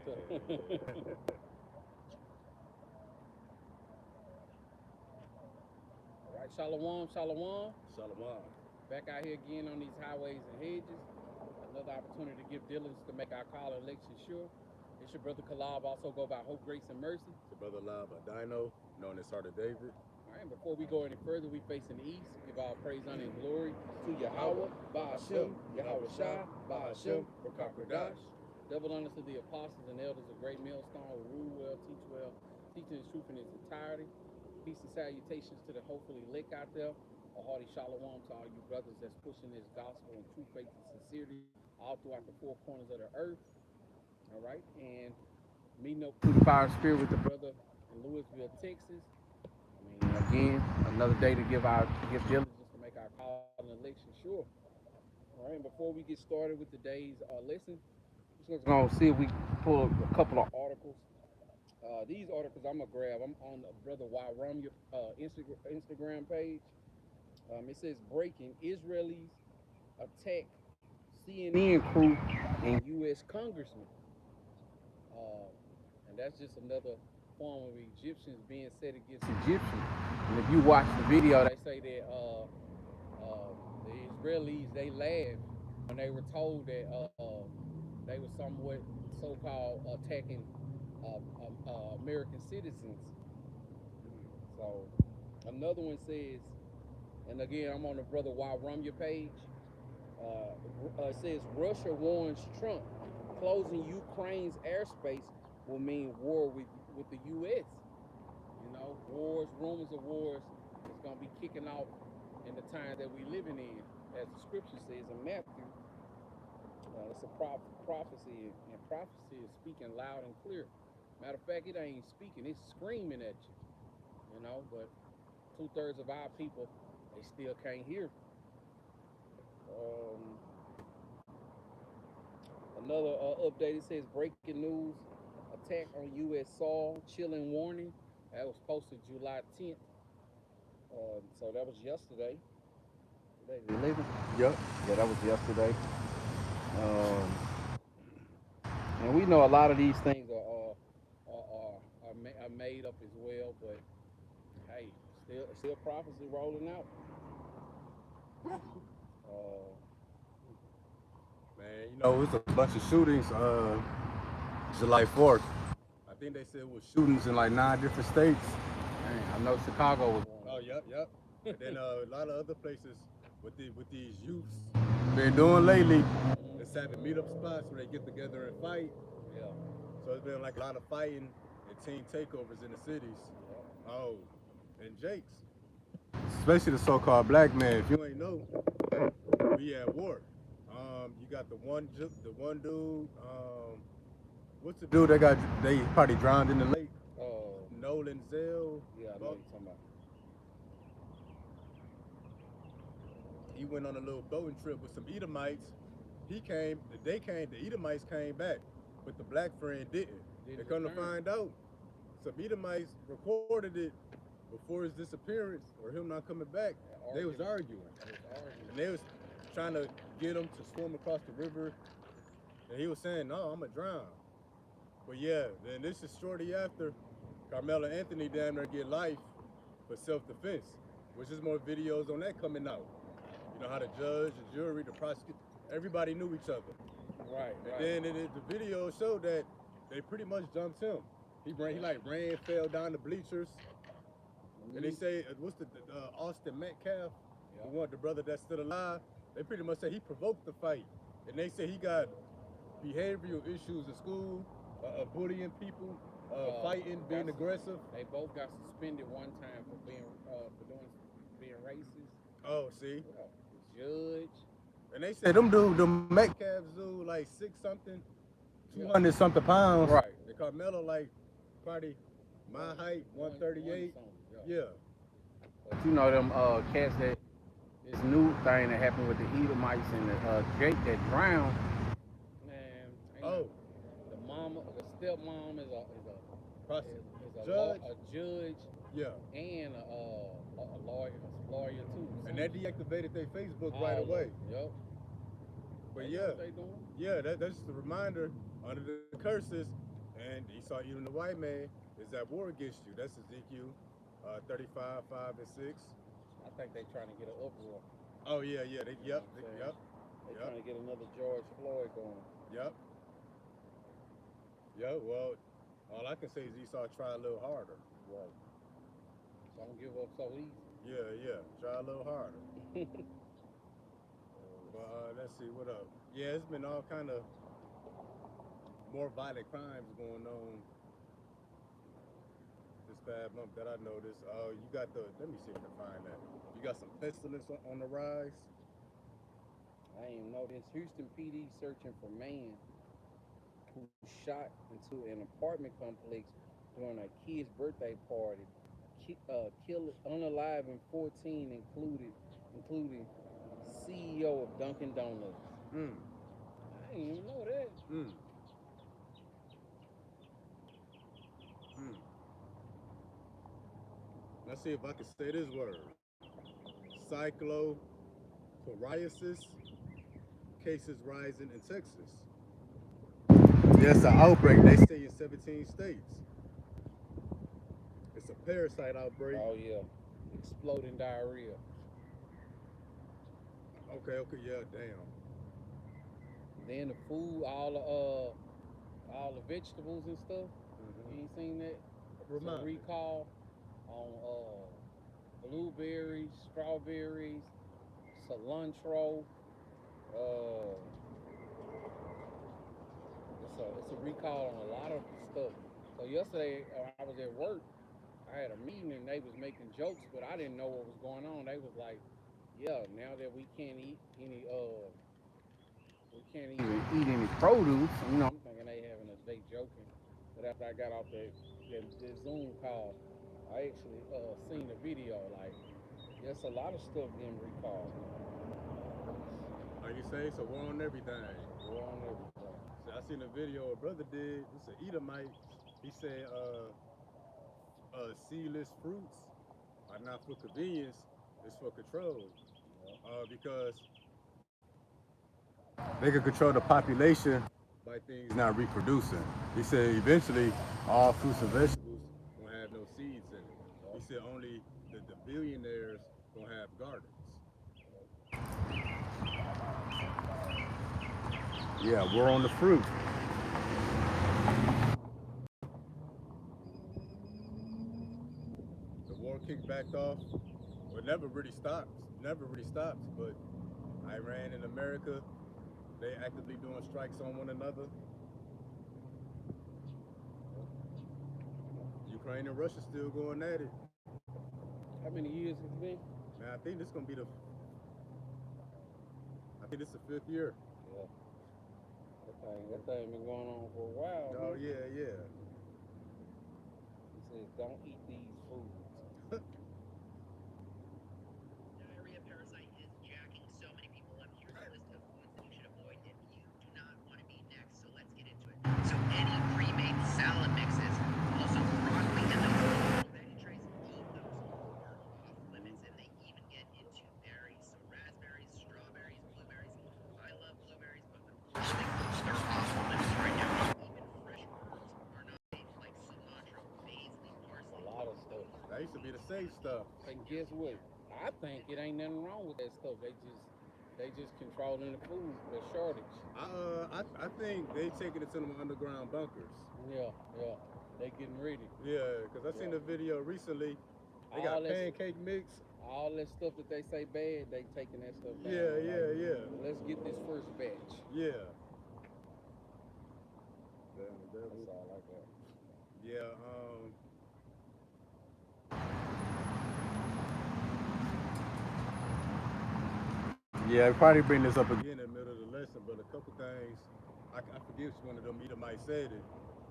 All right, shalom, shalom. Shalom. Back out here again on these highways and hedges. Another opportunity to give diligence to make our call and election sure. It's your brother Kalab, also go by Hope, Grace, and Mercy. It's your brother Live Dino, known as Heart of David. All right, and before we go any further, we face in the east. Give all praise, honor, and glory to Yahweh, Ba'ashem, Yahweh Shai, Ba'ashem, Rakakradash. Double honors to the apostles and elders of Great Millstone who rule well, teaching the truth in its entirety. Peace and salutations to the hopefully elect out there. A hearty shalom to all you brothers that's pushing this gospel and true faith and sincerity all throughout the four corners of the earth. All right, and meeting up through the fire spirit with the brother in Louisville, Texas. I mean, again, another day to give diligence to make our call and election sure. All right, and before we get started with today's lesson, just gonna see if we can pull a couple of articles. These articles I'm gonna grab. I'm on the brother Wyrum Instagram page. It says breaking: Israelis attack CNN crew and U.S. congressman. And that's just another form of Egyptians being set against Egyptians. And if you watch the video, they say that the Israelis, they laughed when they were told that they were somewhat so-called attacking American citizens. So another one says, and again, I'm on the brother Wyrum page. It says Russia warns Trump closing Ukraine's airspace will mean war with the U.S. You know, wars, rumors of wars, is going to be kicking off in the time that we're living in, as the scripture says in Matthew. It's a prophecy, and prophecy is speaking loud and clear. Matter of fact, it ain't speaking; it's screaming at you. You know, but 2/3 of our people, they still can't hear. Another update, it says breaking news: attack on U.S. soil, chilling warning. That was posted July 10th. So that was yesterday. Today the 11th. Yep. Yeah, that was yesterday. And we know a lot of these things are made up as well, but hey, still prophecy rolling out. Man, it's a bunch of shootings July 4th. I think they said it was shootings in like 9 different states. Man, I know Chicago was one. Oh, yep. And then a lot of other places with these youths been doing lately. It's having meetup spots where they get together and fight. Yeah. So it's been like a lot of fighting and team takeovers in the cities. Yeah. Oh, and Jake's, especially the so-called black man. If you ain't know, we at war. You got the one dude. What's the dude they probably drowned in the lake? Nolan Zell. Yeah, I know what you're talking about. He went on a little boating trip with some Edomites. The Edomites came back, but the black friend didn't. They come to find out, some Edomites recorded it before his disappearance or him not coming back. They was arguing. And they was trying to get him to swim across the river. And he was saying, no, I'm going to drown. But yeah, then this is shortly after Carmelo Anthony down there get life for self-defense, which is more videos on that coming out. You know how the judge, the jury, the prosecutor, everybody knew each other. Right. And then the video showed that they pretty much jumped him. He ran, fell down the bleachers. And they say, what's the Austin Metcalf, the brother that's still alive, they pretty much say he provoked the fight. And they say he got behavioral issues in school, bullying people, fighting, being aggressive. They both got suspended one time for being racist. Oh, see? The judge. And they said the Metcalf's do like 6-something, 200-something pounds. Right. The Carmelo like probably my height, 138. Yeah. But you know them cats that this new thing that happened with the Edomites and the Jake that drowned. Man. The stepmom is a judge. Yeah. And a lawyer too. And they deactivated their Facebook right away. Yep. But yeah, that's just a reminder under the curses. And Esau, even the white man, is at war against you. That's Ezekiel 35, 5 and 6. I think they trying to get an uproar. Oh yeah, yeah. They, You know yep, what I'm saying? yep, They yep, trying to get another George Floyd going. yep. Yeah, well, all I can say is Esau try a little harder. Right. Don't give up so easy. Yeah, yeah. Try a little harder. But let's see what up. Yeah, it's been all kind of more violent crimes going on this past month that I noticed. You got the. Let me see if I can find that. You got some pestilence on the rise. I ain't even know this. Houston PD searching for man who shot into an apartment complex during a kid's birthday party. Killed unalive 14, including CEO of Dunkin' Donuts. Mm, I didn't even know that. mm, mm. Let's see if I can say this word. Cyclopsoriasis cases rising in Texas. Yes, an outbreak. They say in 17 states. It's a parasite outbreak. Oh yeah, exploding diarrhea. Okay, yeah, damn. Then the food, all the vegetables and stuff. You ain't seen that? It's a Remind me. recall on blueberries, strawberries, cilantro. Uh, it's a recall on a lot of stuff. So yesterday I was at work. I had a meeting and they was making jokes, but I didn't know what was going on. They was like, "Yeah, now that we can't eat any we can't even eat any produce." You know, I'm thinking they having us they joking. But after I got off that Zoom call, I actually seen the video. Like, there's a lot of stuff getting recalled. Like you say, so we're on everything. We're on everything. So I seen a video a brother did. It's an Edomite. He said, seedless fruits are not for convenience, it's for control. Because they can control the population by things not reproducing. He said eventually all fruits and vegetables won't have no seeds in it. He said only the billionaires gonna have gardens. Yeah, we're on the fruit. The war kicked back off. Well, never really stops. Never really stops. But Iran and America, they actively doing strikes on one another. Ukraine and Russia still going at it. How many years has it been? Man, I think this gonna be I think this is the 5th year. Yeah. That thing been going on for a while. Oh yeah, yeah. He says, don't eat these foods. Diarrhea parasite is jacking so many people up. Here's a list of foods that you should avoid if you do not want to be next. So let's get into it. So any pre-made salad mixes, also broccoli and the vegetables, all those are off limits, and they even get into berries. So raspberries, strawberries, blueberries. I love blueberries, but unfortunately they're off limits right now. Even fresh herbs are not safe, like cilantro, basil, parsley. A lot of stuff. That used to be the safe stuff. And guess what? I think it ain't nothing wrong with that stuff. They just controlling the food, the shortage. I think they taking it to them underground bunkers. Yeah. They getting ready. Yeah, because I seen a video recently. They got pancake mix. All that stuff that they say bad, they taking that stuff down. Yeah. Let's get this first batch. Yeah. That's all I got. Yeah, yeah, I probably bring this up again in the middle of the lesson, but a couple things, I forget which one of them Edomite said it,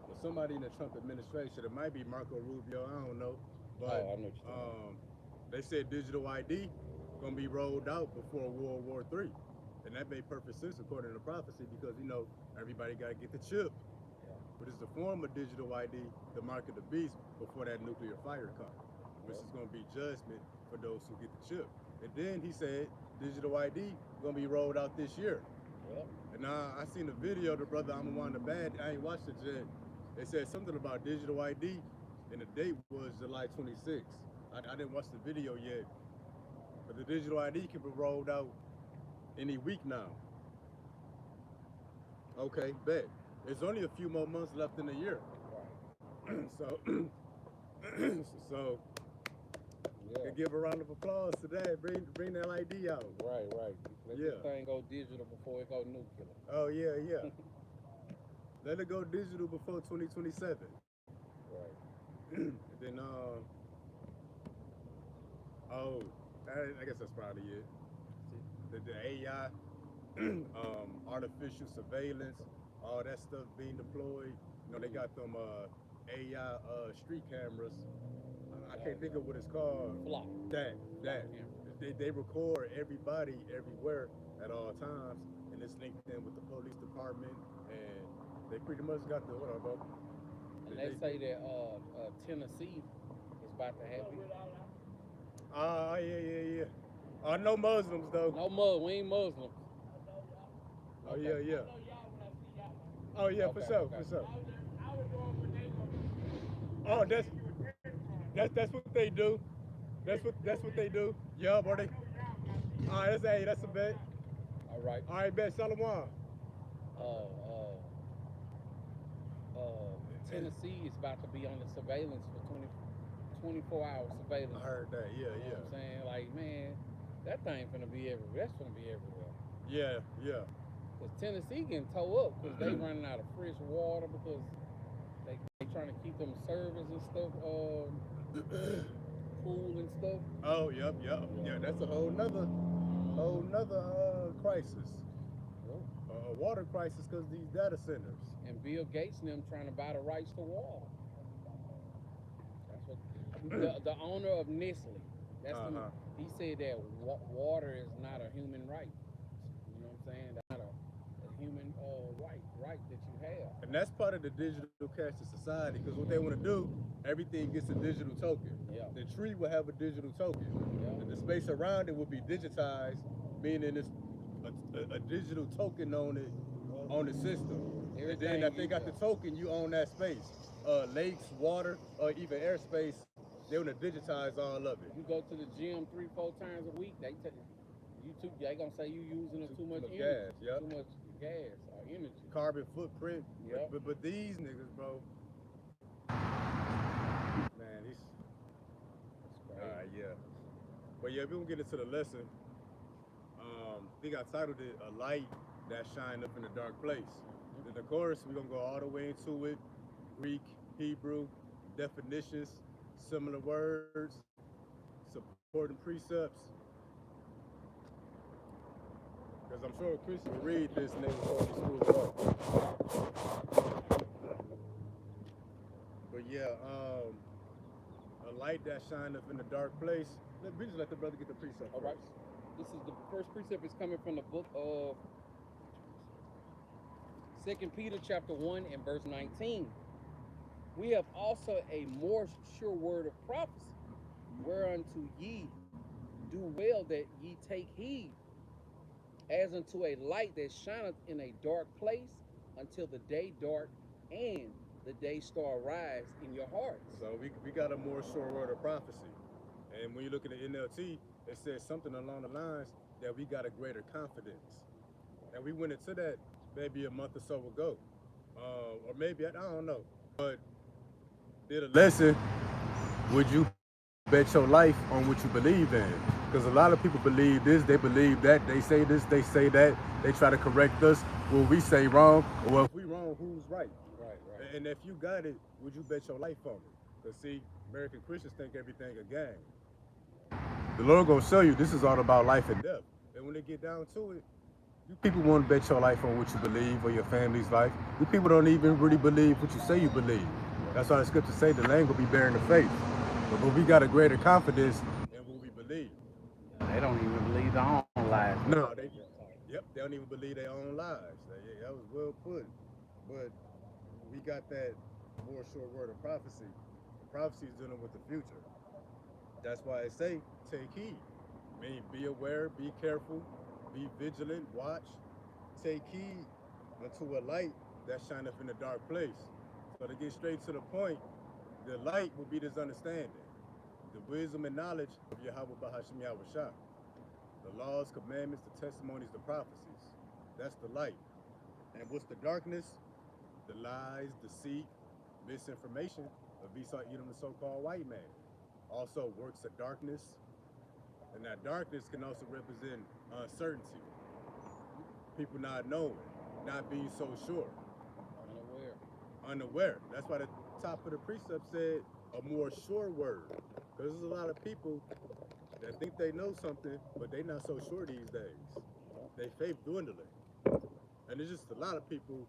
but somebody in the Trump administration, it might be Marco Rubio, I don't know, but I know what you're talking they said digital ID gonna be rolled out before World War III, and that made perfect sense according to prophecy because, you know, everybody gotta get the chip, but it's the form of digital ID, the mark of the beast, before that nuclear fire comes, which is gonna be judgment for those who get the chip. And then he said digital ID gonna be rolled out this year. Yep. And now I seen the video of the brother I'm one the bad. I ain't watched it yet. It said something about digital ID, and the date was July 26th. I didn't watch the video yet, but the digital ID can be rolled out any week now. Okay, bet. There's only a few more months left in the year. So, so Yeah. can give a round of applause to that. Bring that ID out. Right. Let Yeah. this thing go digital before it go nuclear. Oh yeah. Let it go digital before 2027. Right. And then oh, I guess that's probably it. The AI, artificial surveillance, all that stuff being deployed. You know, they got them AI street cameras. I can't think of what it's called. Flock. That. Camera. They record everybody everywhere at all times, and it's linked in with the police department, and they pretty much got the what about. And they say that Tennessee is about to have it. Yeah. No Muslims though. No Muslim, we ain't Muslims. Oh yeah. Oh yeah, for sure. Oh, that's what they do. That's what they do. Yeah, buddy. All right, that's a bet. All right. All right, bet. Shalom. Tennessee is about to be on the surveillance for 24-hour surveillance. I heard that. Yeah. You know what I'm saying? Like, man, that thing finna be everywhere. That's finna be everywhere. Yeah. Because Tennessee getting towed up because they running out of fresh water because they trying to keep them servers and stuff cool and stuff. Oh, yep. Yeah, that's a whole nother crisis. A water crisis because these data centers. And Bill Gates and them trying to buy the rights to water. That's what the owner of Nestle. That's he said that water is not a human right. You know what I'm saying? That's not a human right that you have. And that's part of the digital cashless society because what they want to do, everything gets a digital token. Yeah. The tree will have a digital token. Yeah. And the space around it will be digitized, meaning it's a digital token on the system. Everything and then if they got the token, you own that space. Lakes, water, or even airspace, they want to digitize all of it. You go to the gym 3-4 times a week, they gonna say you using too much energy. Gas, yep. Too much gas or energy. Carbon footprint. Yep. But these niggas, bro. Man, these. Yeah. But yeah, we're gonna get into the lesson. I think I titled it "A Light That Shine Up in a Dark Place." In the chorus, we're gonna go all the way into it. Greek, Hebrew, definitions, similar words, supporting precepts. Because I'm sure Chris will read this and they will totally screw it up. But yeah, a light that shine up in a dark place. We just let the brother get the precept. All right. This is the first precept is coming from the book of 2 Peter chapter 1 and verse 19. We have also a more sure word of prophecy, whereunto ye do well that ye take heed, as unto a light that shineth in a dark place until the day dark and the day star rise in your hearts. So we got a more sure word of prophecy. And when you look at the NLT, it says something along the lines that we got a greater confidence. And we went into that maybe a month or so ago. Or maybe, I don't know. But did a lesson, would you bet your life on what you believe in? Because a lot of people believe this, they believe that, they say this, they say that, they try to correct us. Will we say wrong? Or if we wrong, who's right? Right. And if you got it, would you bet your life on it? Because see, American Christians think everything a game. The Lord gonna show you this is all about life and death. And when they get down to it, you people want to bet your life on what you believe or your family's life. You people don't even really believe what you say you believe. That's why the scripture say the land will be bearing the faith. But we got a greater confidence in what we believe. They don't even believe their own lives. No, they don't even believe their own lives. That was well put. But we got that more sure word of prophecy. Prophecy is dealing with the future. That's why I say take heed. I mean, be aware, be careful, be vigilant, watch, take heed unto a light that shineth in a dark place. So to get straight to the point, the light will be this understanding, the wisdom and knowledge of Yahweh Bahashim Yahweh Shah. The laws, commandments, the testimonies, the prophecies. That's the light. And what's the darkness? The lies, deceit, misinformation of Esau, Edom, the so-called white man. Also works of darkness. And that darkness can also represent uncertainty. People not knowing, not being so sure. Unaware. That's why the top of the precept said a more sure word. Because there's a lot of people that think they know something, but they not so sure these days. They faith dwindling. And there's just a lot of people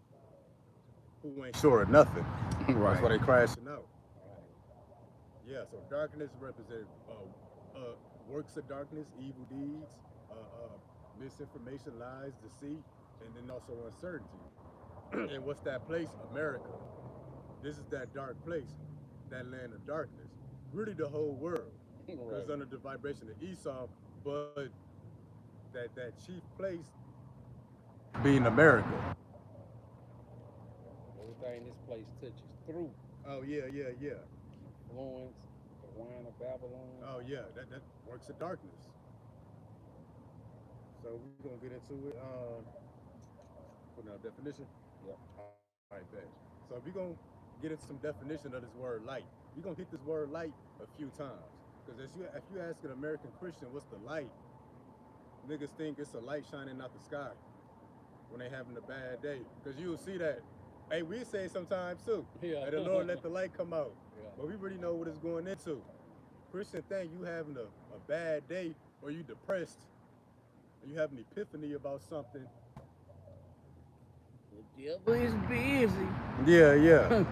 who ain't sure of nothing. Right. That's why they crashing out. Yeah, so darkness represents works of darkness, evil deeds, misinformation, lies, deceit, and then also uncertainty. And what's that place? America. This is that dark place, that land of darkness. Really the whole world. Because under the vibration of Esau, but that chief place being America. Everything this place touches through. Oh yeah. Influence, the wine of Babylon. Oh yeah, that works of darkness. So we're gonna get into it. Putting out definition. Yep. All right, bet. So we're gonna get into some definition of this word light. We're gonna hit this word light a few times. Because if you ask an American Christian what's the light, niggas think it's a light shining out the sky when they having a bad day. Because you will see that. Hey, we say it sometimes too. Yeah. Hey, the Lord let the light come out. Yeah. But we really know what it's going into. Christian think you having a bad day or you depressed, or you have an epiphany about something. The devil is busy. Yeah.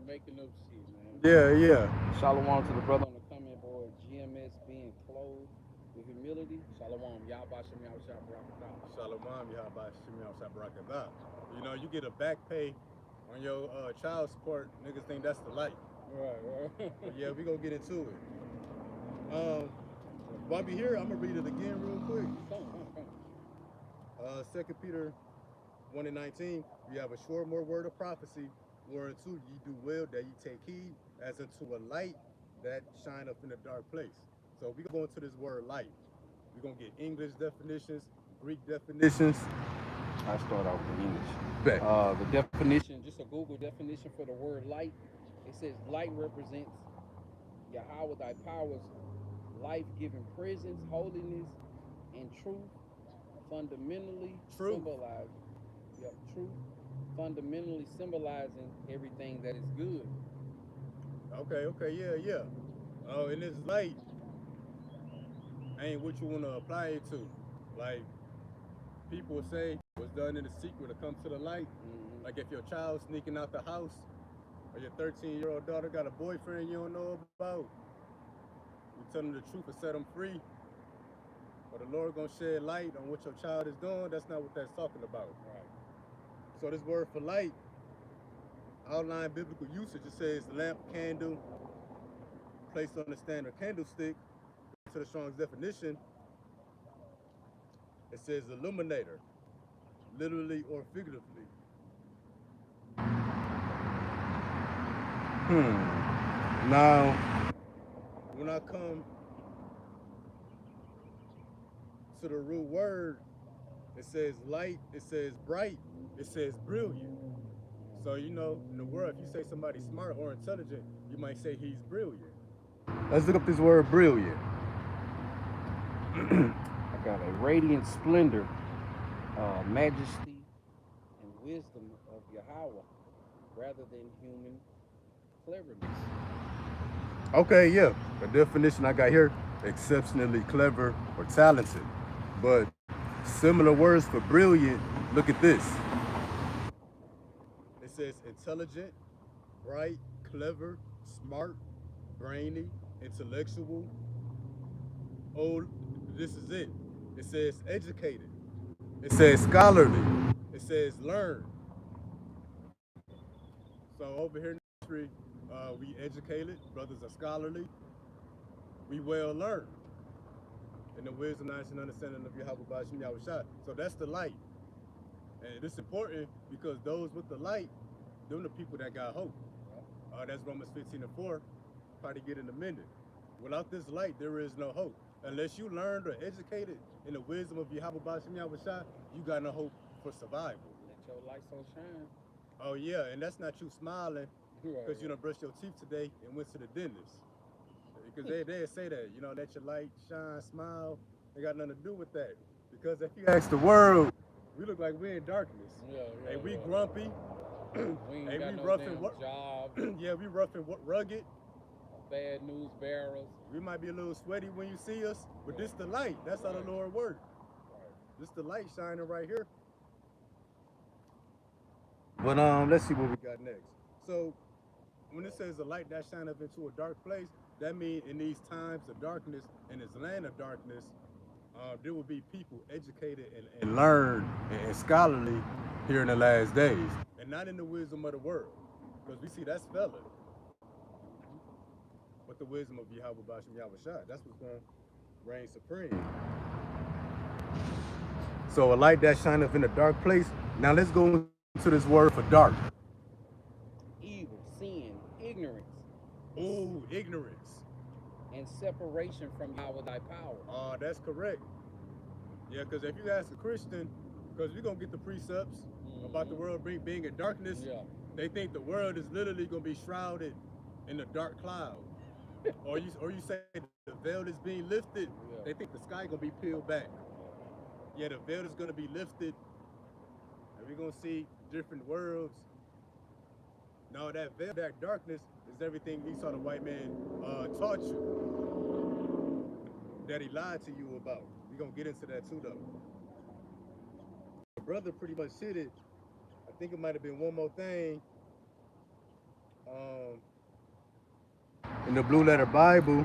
Making up shit, man. Yeah. Shalom to the brother on the comment board, GMS being clothed with humility. Shalom, Yahweh Shem Yahweh Shah Barakatah. Shalom, Yahweh Shem Yahweh Barakatah. You know, you get a back pay on your child support, niggas think that's the light. Right. But yeah, we gonna get into it. While we here, I'm gonna read it again real quick. Come. 2 Peter 1:19, we have a sure more word of prophecy, whereunto ye do well that ye take heed, as unto a light that shine up in a dark place. So we go into this word light. We're gonna get English definitions, Greek definitions. I start off with English. Bet. The definition, just a Google definition for the word light. It says light represents Yahweh thy powers, life-giving presence, holiness, and truth. Fundamentally fundamentally symbolizing everything that is good. Okay, yeah. Oh, and this light ain't what you want to apply it to. Like, people say what's done in the secret to come to the light. Mm-hmm. Like if your child's sneaking out the house, or your 13-year-old daughter got a boyfriend you don't know about, you tell them the truth and set them free. Or the Lord gonna shed light on what your child is doing. That's not what that's talking about. Right. So this word for light, outline biblical usage, it says lamp, candle, placed on a stand or candlestick. To the Strong's definition, it says illuminator, literally or figuratively. Now, when I come to the root word, it says light, it says bright, it says brilliant. So, you know, in the world, if you say somebody's smart or intelligent, you might say he's brilliant. Let's look up this word brilliant. I got a radiant splendor, majesty, and wisdom of Yahweh, rather than human cleverness. Okay, yeah. The definition I got here, exceptionally clever or talented. But similar words for brilliant, look at this. It says intelligent, bright, clever, smart, brainy, intellectual. Oh, this is it. It says educated. It says scholarly. It says learn. So over here in the country, we educated, brothers are scholarly, we well learned in the wisdom, knowledge, and understanding of Yahweh Bashim Yahweh Shah. So that's the light. And it's important because those with the light, them the people that got hope. That's Romans 15:4. Probably get in a minute. Without this light, there is no hope. Unless you learned or educated in the wisdom of Yahweh Bashim Yahushua, you got no hope for survival. Let your light so shine. Oh yeah, and that's not you smiling Right, because you done brushed your teeth today and went to the dentist. Because they say that, you know, let your light shine, smile. They got nothing to do with that. Because if you ask the world, we look like we're in darkness. Yeah, We grumpy. We ain't Hey, got we no rough damn and what? job. Yeah, we rough and rugged. Bad news bearers. We might be a little sweaty when you see us, but this the light. That's how the Lord works. This the light shining right here. But let's see what we got next. So when it says a light that shineth into a dark place, that means in these times of darkness, in this land of darkness, there will be people educated and learned and scholarly here in the last days, and not in the wisdom of the world, because we see that's fella, but the wisdom of Yahweh Bashim Yahushua. That's what's going to reign supreme. So a light that shineth in a dark place. Now let's go into this word for dark. Evil, sin, ignorance. Ooh, ignorance. And separation from Yahweh thy power. That's correct. Yeah, because if you ask a Christian, because we're going to get the precepts about the world being in darkness, they think the world is literally going to be shrouded in a dark cloud. or you say the veil is being lifted, they think the sky going to be peeled back. Yeah, the veil is going to be lifted, and we're going to see different worlds. No, that veil, that darkness, is everything Esau the white man taught you, that he lied to you about. We're going to get into that too, though. The brother pretty much hit it. I think it might have been one more thing. In the Blue Letter Bible,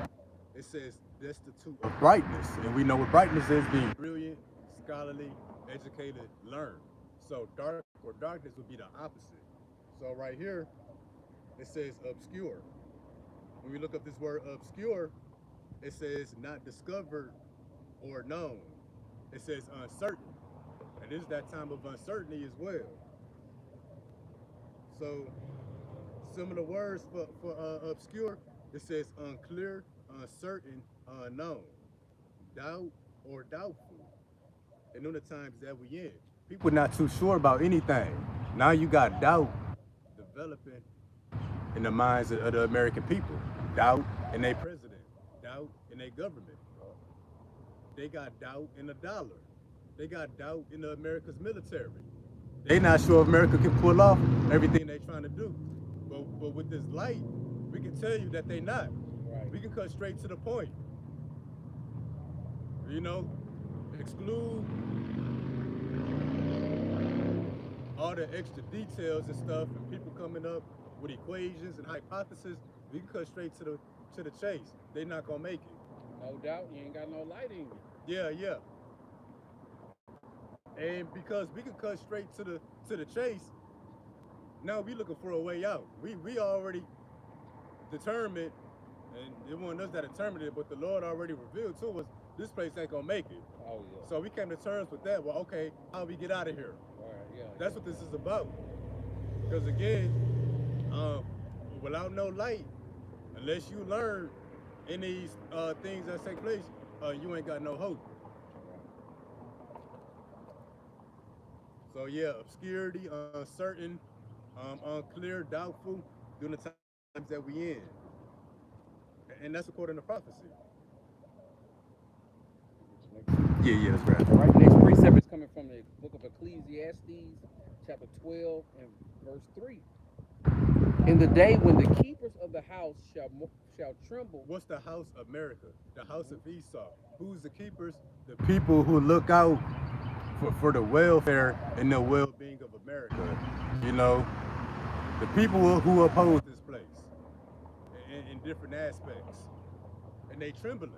it says destitute of brightness. And we know what brightness is, being brilliant, scholarly, educated, learned. So dark or darkness would be the opposite. So right here, it says obscure. When we look up this word obscure, it says not discovered or known. It says uncertain. And this is that time of uncertainty as well. So similar words for obscure, it says unclear, uncertain, unknown, doubt or doubtful. And in the times that we in, people not too sure about anything. Now you got doubt developing in the minds of the American people. Doubt in their president, doubt in their government. They got doubt in the dollar. They got doubt in the America's military. They not sure if America can pull off everything they trying to do. But with this light, we can tell you that they not. Right. We can cut straight to the point. You know, exclude all the extra details and stuff and people coming up with equations and hypotheses. We can cut straight to the chase. They not gonna make it. No doubt, you ain't got no light in you. Yeah. And because we can cut straight to the chase, now we looking for a way out. We already determined, and it wasn't us that determined it, but the Lord already revealed to us this place ain't gonna make it. Oh yeah. So we came to terms with that. Well, okay, how do we get out of here? Right, yeah. That's what this is about. Because again, without no light, unless you learn in these things that take place, you ain't got no hope. So yeah, obscurity, uncertain, unclear, doubtful, during the times that we in. And that's according to prophecy. Yeah, that's right. All right, next precept is coming from the book of Ecclesiastes, chapter 12 and verse 3. In the day when the keepers of the house shall tremble. What's the house of America? The house of Esau. Who's the keepers? The people who look out for the welfare and the well-being of America. You know, the people who oppose this place in different aspects. And they trembling.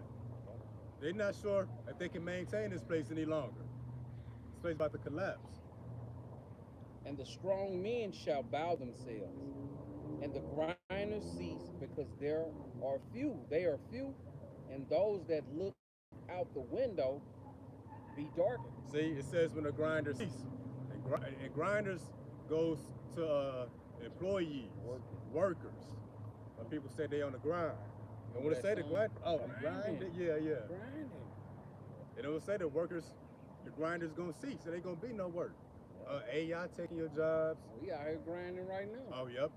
They're not sure if they can maintain this place any longer. This place about to collapse. And the strong men shall bow themselves, and the grinders cease, because there are few. They are few, and those that look out the window be darkened. See, it says when the grinders cease. And grinders goes to employees, Workers. workers. When people say they on the grind. And when they That say the song, grind, oh, the grinding. grind, yeah. Grinding. And it will say the workers, the grinders gonna cease, so they gonna be no work. AI taking your jobs. We out here grinding right now. Oh, yep.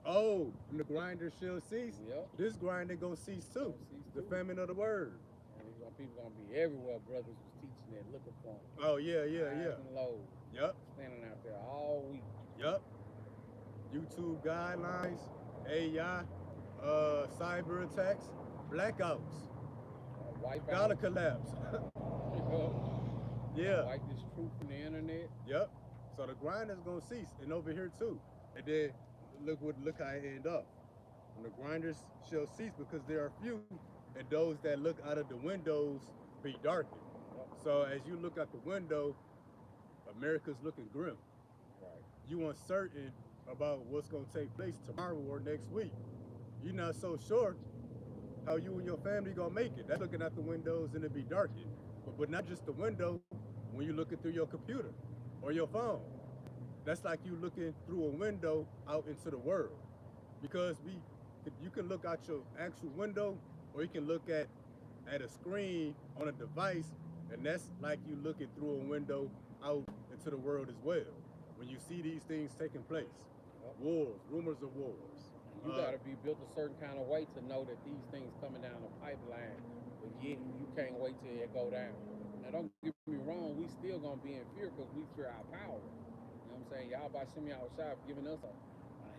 Oh, and the grinder shall cease. Yep. This grinding gonna cease too. Gonna cease The too. famine of the word. And people gonna be everywhere. Brothers was teaching that, looking for them. Oh, yeah. Highs and lows. Yep. Standing out there all week. Yep. YouTube guidelines, AI, cyber attacks, blackouts, Wipe dollar out. collapse. Yeah. Wipe this truth from the internet. Yep. So the grind is gonna cease, and over here too. And then look how it end up. When the grinders shall cease, because there are few, and those that look out of the windows be darkened. So as you look out the window, America's looking grim. Right. You uncertain about what's gonna take place tomorrow or next week. You're not so sure how you and your family gonna make it. That's looking out the windows and it be darkened. But not just the window, when you're looking through your computer or your phone. That's like you looking through a window out into the world. Because you can look out your actual window, or you can look at a screen on a device, and that's like you looking through a window out into the world as well. When you see these things taking place, wars, rumors of wars. You gotta be built a certain kind of way to know that these things coming down the pipeline, but yet you can't wait till it go down. Now don't get me wrong, we still gonna be in fear because we fear our power. You know what I'm saying? Y'all by Shimmy outside giving us a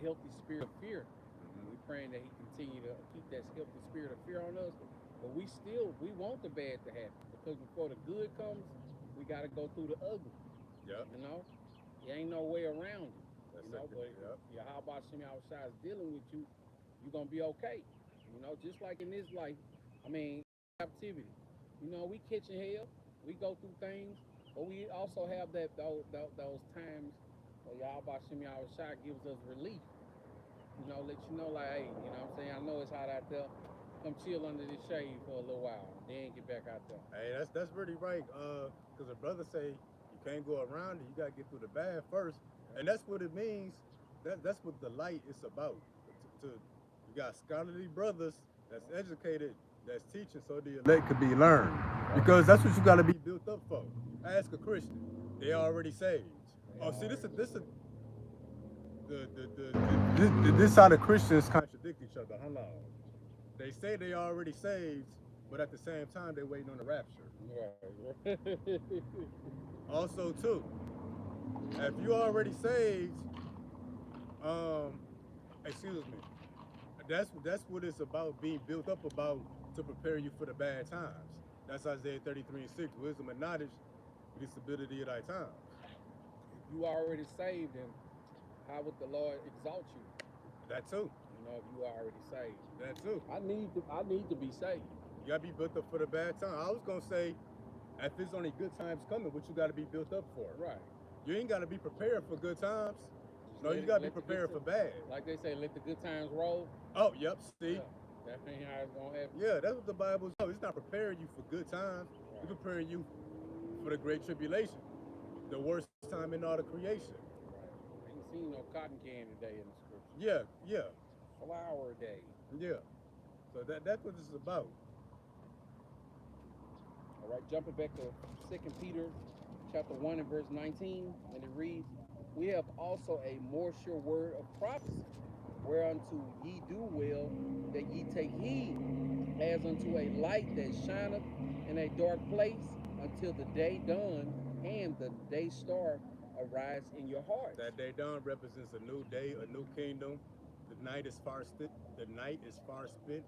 healthy spirit of fear. We praying that he continue to keep that healthy spirit of fear on us. But we want the bad to happen, because before the good comes, we gotta go through the ugly. Yep. You know? There ain't no way around it. That's You know, it. but Yep. yeah, how about Shimmy outside is dealing with you, you're gonna be okay. You know, just like in this life, I mean, captivity. You know, we catching hell, we go through things, but we also have those times where y'all about Shimmy outside gives us relief. You know, let you know, like, hey, you know what I'm saying? I know it's hot out there. Come chill under this shade for a little while, then get back out there. Hey, that's really right. Because the brother say you can't go around it. You gotta get through the bad first, and that's what it means. That's what the light is about. You got scholarly brothers that's educated, that's teaching, so the elect could be learned. Because that's what you gotta be built up for. Ask a Christian; they already saved. Oh, see, this how the Christians contradict each other. Hold on. They say they already saved, but at the same time they waiting on the rapture. Right. Also, too, if you already saved, excuse me, that's what it's about, being built up about, to prepare you for the bad times. That's Isaiah 33:6. Wisdom and knowledge, the stability of thy times. If you already saved, then how would the Lord exalt you? That too. You know, if you already saved. That too. I need to be saved. You gotta be built up for the bad time. I was gonna say, if it's only good times coming, what you gotta be built up for? Right. You ain't gotta be prepared for good times. Just No, let you it- gotta be let the good prepared for ti- bad. Like they say, let the good times roll. Oh, yep. See, Yeah, that ain't how it's gonna happen. yeah, that's what the Bible's. It's not preparing you for good times. It's preparing you for the great tribulation, the worst time in all the creation. Right. Ain't seen no cotton candy today in the scripture. Yeah. Flower day. Yeah. So that's what this is about. All right, jumping back to 2 Peter chapter 1 and verse 19, and it reads, we have also a more sure word of prophecy, whereunto ye do well that ye take heed, as unto a light that shineth in a dark place until the day dawn and the day star arise in your heart. That day dawn represents a new day, a new kingdom. The night is far spent.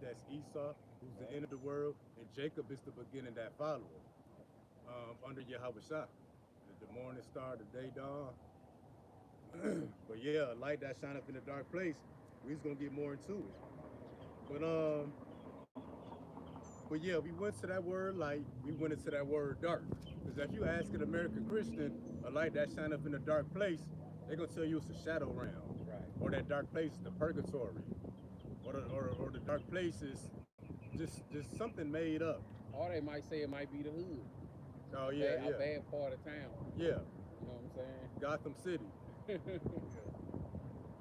That's Esau, who's the end of the world, and Jacob is the beginning that follows. Under Yahweh Shah, the morning star, the day dawn. But yeah, a light that shine up in a dark place. We're just gonna get more into it. But yeah, we went to that word light. We went into that word dark. Because if you ask an American Christian, a light that shine up in a dark place, they're gonna tell you it's a shadow realm. Right. Or that dark place is the purgatory, or the dark place is just something made up. Or they might say it might be the hood. Oh A bad part of town. Yeah. You know what I'm saying? Gotham City.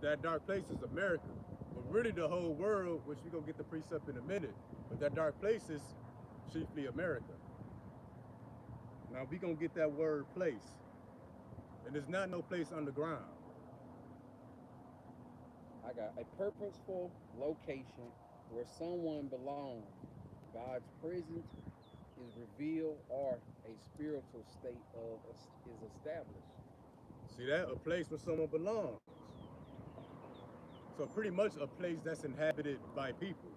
that dark place is America. But really the whole world, which we're gonna get the precept in a minute, but that dark place is chiefly America. Now we gonna get that word place. And there's not no place underground. I got a purposeful location where someone belongs. God's presence is revealed or a spiritual state of is established. See that? A place where someone belongs. So pretty much a place that's inhabited by people.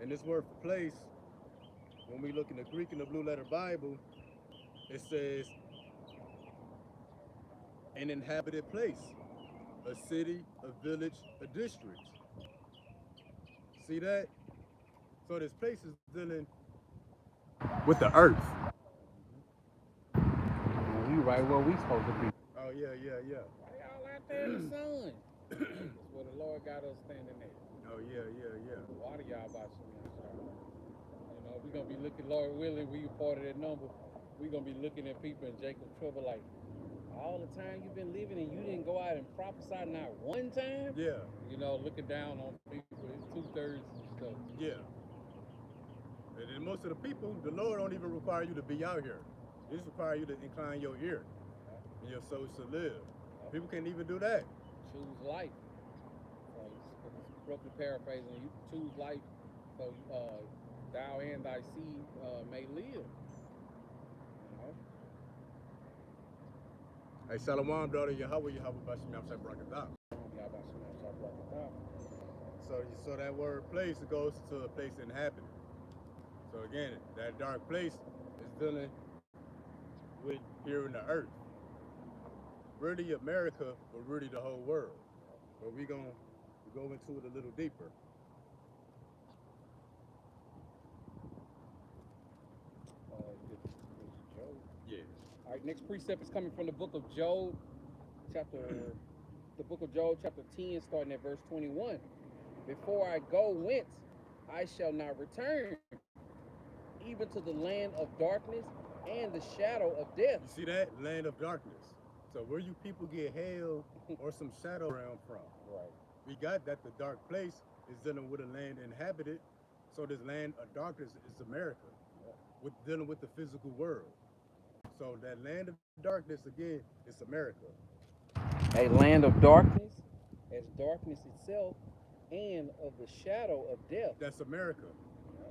And this word for place, when we look in the Greek in the Blue Letter Bible, it says an inhabited place, a city, a village, a district. See that? So this place is dealing with the earth. We right where we supposed to be. Oh yeah. Why y'all out there in the sun? That's where the Lord got us standing at. Oh yeah. Water y'all about some You know, we're gonna be looking, Lord willing, we part of that number. We're gonna be looking at people in Jacob's trouble like, all the time you've been living and you didn't go out and prophesy not one time? Yeah. You know, looking down on people, 2/3 and stuff. Yeah. And then most of the people, the Lord don't even require you to be out here. He just require you to incline your ear and your soul to live. People can't even do that. Choose life. Roughly paraphrasing, you choose life so thou and thy seed may live. You know? Hey, Shalom, daughter Yahweh, Bashim Yamsai Brakatah. So that word place, it goes to a place inhabited. So again, that dark place is dealing with here in the earth. Really America, but really the whole world. But we're going to go into it a little deeper. Job. Yeah. All right, next precept is coming from the book of Job, the book of Job, chapter 10, starting at verse 21. Before I go whence, I shall not return, even to the land of darkness and the shadow of death. You see that? Land of darkness. So where you people get hell or some shadow realm from. Right. We got that the dark place is dealing with a land inhabited. So this land of darkness is America. With dealing with the physical world. So that land of darkness again is America. A land of darkness, as darkness itself, and of the shadow of death. That's America.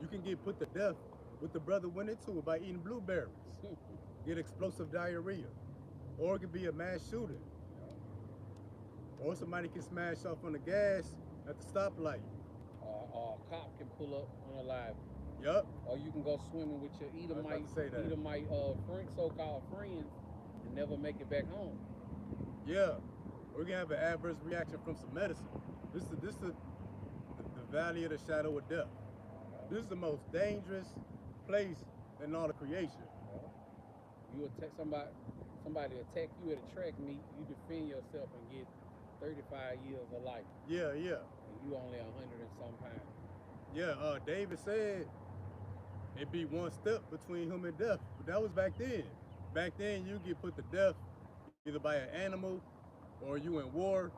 You can get put to death what the brother went into it by eating blueberries. Get explosive diarrhea. Or it could be a mass shooting. Or somebody can smash off on the gas at the stoplight. A cop can pull up unalive. Yup. Or you can go swimming with your Edomite so-called friends and never make it back home. Yeah. We're gonna have an adverse reaction from some medicine. This is the valley of the shadow of death. This is the most dangerous place in all of creation. You attack somebody attack you at a track meet, you defend yourself and get 35 years of life. Yeah. And you only 100 and some pounds. Yeah, David said it'd be one step between him and death. But that was back then. Back then you get put to death either by an animal or you in war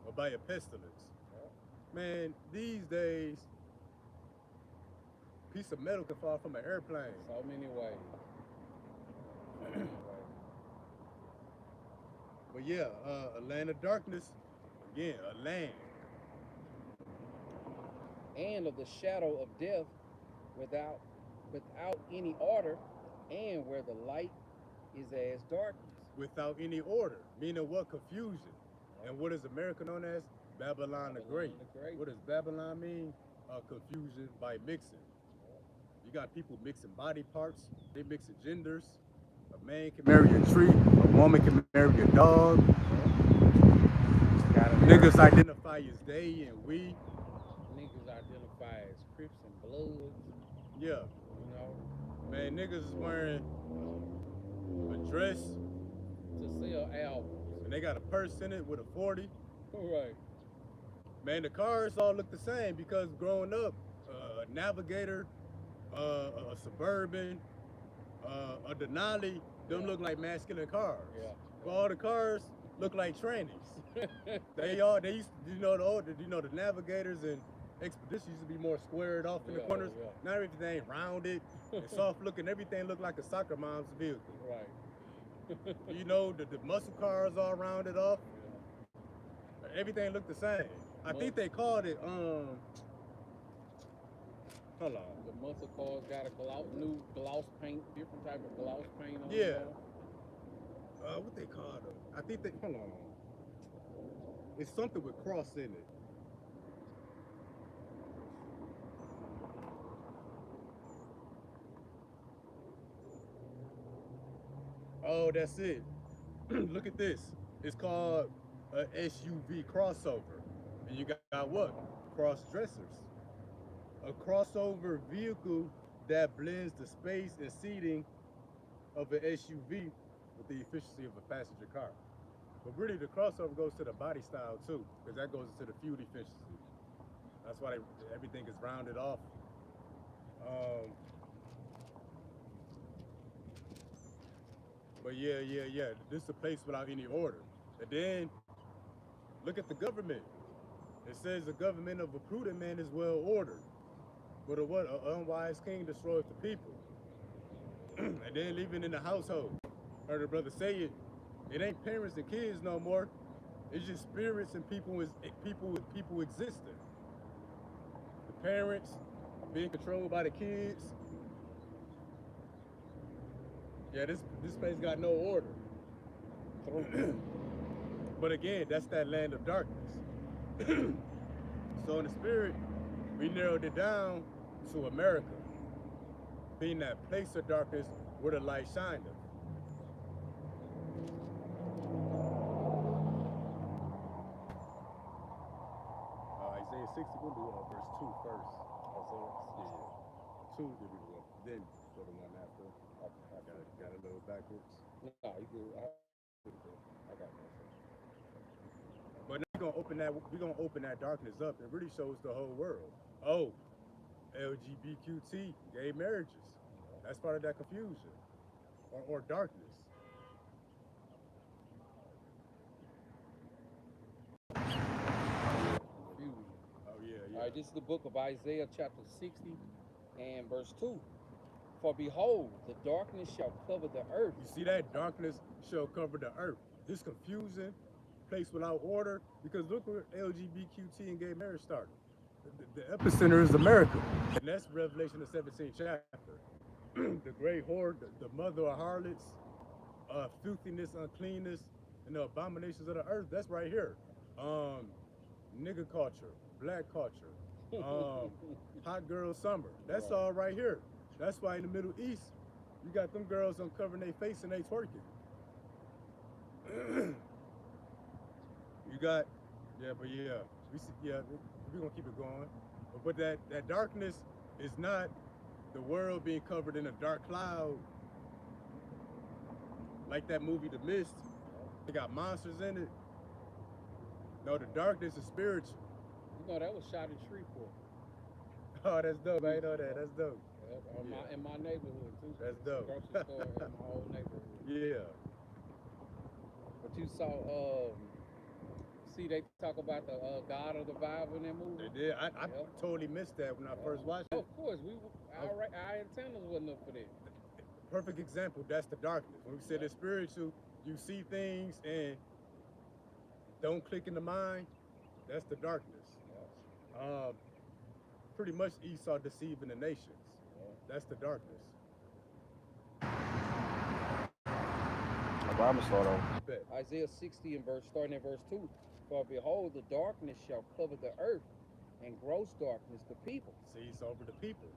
or by a pestilence. Man, these days, a piece of metal can fall from an airplane. So many ways. But yeah, a land of darkness, again, a land. And of the shadow of death without any order, and where the light is as darkness. Without any order, meaning what? Confusion. And what is America known as? Babylon the Great. What does Babylon mean? Confusion by mixing. You got people mixing body parts, they mixing genders. A man can marry a tree, a woman can marry a dog. Niggas identify as they and we. Niggas identify as Crips and Bloods. Yeah. You know? Man, niggas is wearing a dress to sell albums. And they got a purse in it with a 40. Right. Man, the cars all look the same because growing up, a Navigator, a Suburban, a Denali, them look like masculine cars. Yeah. But all the cars look like trannies. They used to, the navigators and expeditions used to be more squared off in the corners. Yeah. Now everything rounded and soft looking. Everything looked like a soccer mom's vehicle. Right. The muscle cars all rounded off. Yeah. Everything looked the same. I think they called it hold on. The muscle cars got a new gloss paint, different type of gloss paint on Yeah. them. What they called them? I think they hold on. It's something with cross in it. Oh, that's it. Look at this. It's called a SUV crossover. And you got what? Cross dressers. A crossover vehicle that blends the space and seating of an SUV with the efficiency of a passenger car. But really, the crossover goes to the body style too, because that goes into the fuel efficiency. That's why everything is rounded off. But yeah. This is a place without any order. And then look at the government. It says the government of a prudent man is well ordered, but an unwise king destroys the people. And then even in the household, heard a brother say it. It ain't parents and kids no more. It's just spirits and people existing. The parents being controlled by the kids. Yeah, this place got no order. But again, that's that land of darkness. So in the spirit, we narrowed it down to America, being that place of darkness where the light shineth. Isaiah 60, we'll do verse 2 first. Isaiah 2, then go to one after. I got a little backwards. No, you good. I got that. But now we're gonna open that darkness up. It really shows the whole world. Oh, LGBTQT, gay marriages. That's part of that confusion. Or darkness. Confusion. Oh yeah. All right, this is the book of Isaiah chapter 60 and verse 2. For behold, the darkness shall cover the earth. You see that? Darkness shall cover the earth. This confusion, place without order, because look where LGBTQT and gay marriage started. The epicenter is America. And that's Revelation the 17th chapter. The great whore, the mother of harlots, filthiness, uncleanness, and the abominations of the earth. That's right here. Nigger culture, black culture, hot girl summer. That's right. All right here. That's why in the Middle East, you got them girls uncovering their face and they twerking. You got, we're gonna keep it going. But that darkness is not the world being covered in a dark cloud, like that movie The Mist. They got monsters in it. No, the darkness is spiritual. You know, that was shot in Shreveport. Oh, that's dope. I ain't know that. That's dope. In my neighborhood too. That's dope. Grocery store in my whole neighborhood. Yeah. But you saw, see, they talk about the God of the Bible in that movie. They did. I totally missed that when I first watched it. Of course, our antennas wasn't up for that. Perfect example. That's the darkness. When we said it's spiritual, you see things and don't click in the mind. That's the darkness. Pretty much Esau deceiving the nations. That's the darkness. I'm gonna start on Isaiah 60 and starting at verse 2. For behold, the darkness shall cover the earth, and gross darkness the people. See, it's over the people.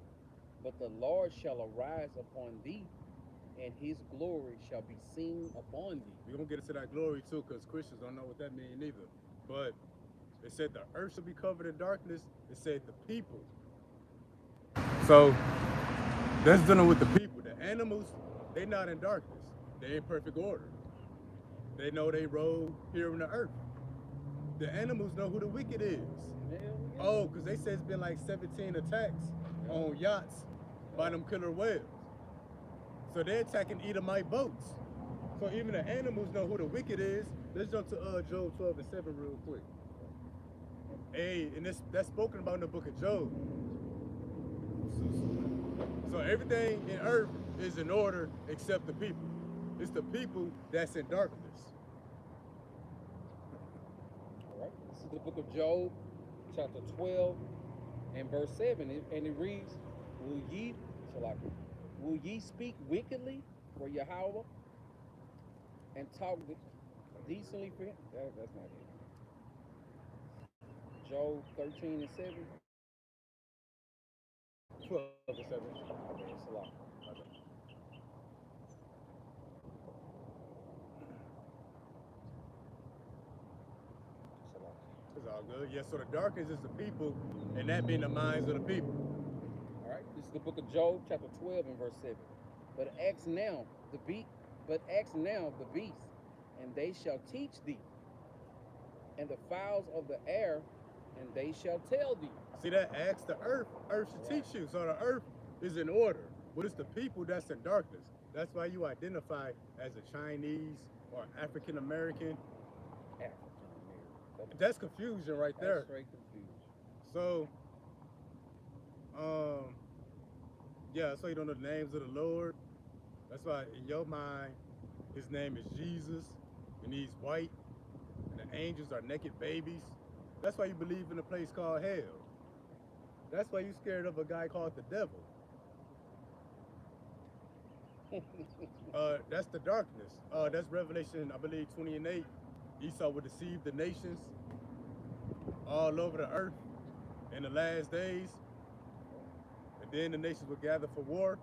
But the Lord shall arise upon thee, and his glory shall be seen upon thee. We're gonna get into that glory too, because Christians don't know what that means either. But it said the earth shall be covered in darkness. It said the people. So that's dealing with the people. The animals, they not in darkness. They in perfect order. They know they roll here on the earth. The animals know who the wicked is. Oh, because they said it's been like 17 attacks on yachts by them killer whales. So they're attacking Edomite boats. So even the animals know who the wicked is. Let's jump to Job 12:7 real quick. Hey, and that's spoken about in the book of Job. So everything in earth is in order except the people. It's the people that's in darkness. All right. This is the book of Job, chapter 12 and verse 7. And it reads, will ye speak wickedly for Yahweh and talk decently for him? That's not it. Job 13 and 7. 12:7. Okay, it's a lot. It's all good. Yes, so the darkness is the people, and that being the minds of the people. All right. This is the book of Job, chapter 12 and verse 7. But ask now the beasts, and they shall teach thee, and the fowls of the air, and they shall tell thee. See that? Ask the earth. Earth should teach you. So the earth is in order, but it's the people that's in darkness. That's why you identify as a Chinese or African American. That's confusion right there. That's straight confusion. So, yeah, so you don't know the names of the Lord. That's why in your mind, his name is Jesus, and he's white, and the angels are naked babies. That's why you believe in a place called hell. That's why you're scared of a guy called the devil. That's the darkness. That's Revelation, I believe, 20:8. Esau will deceive the nations all over the earth in the last days. And then the nations will gather for war.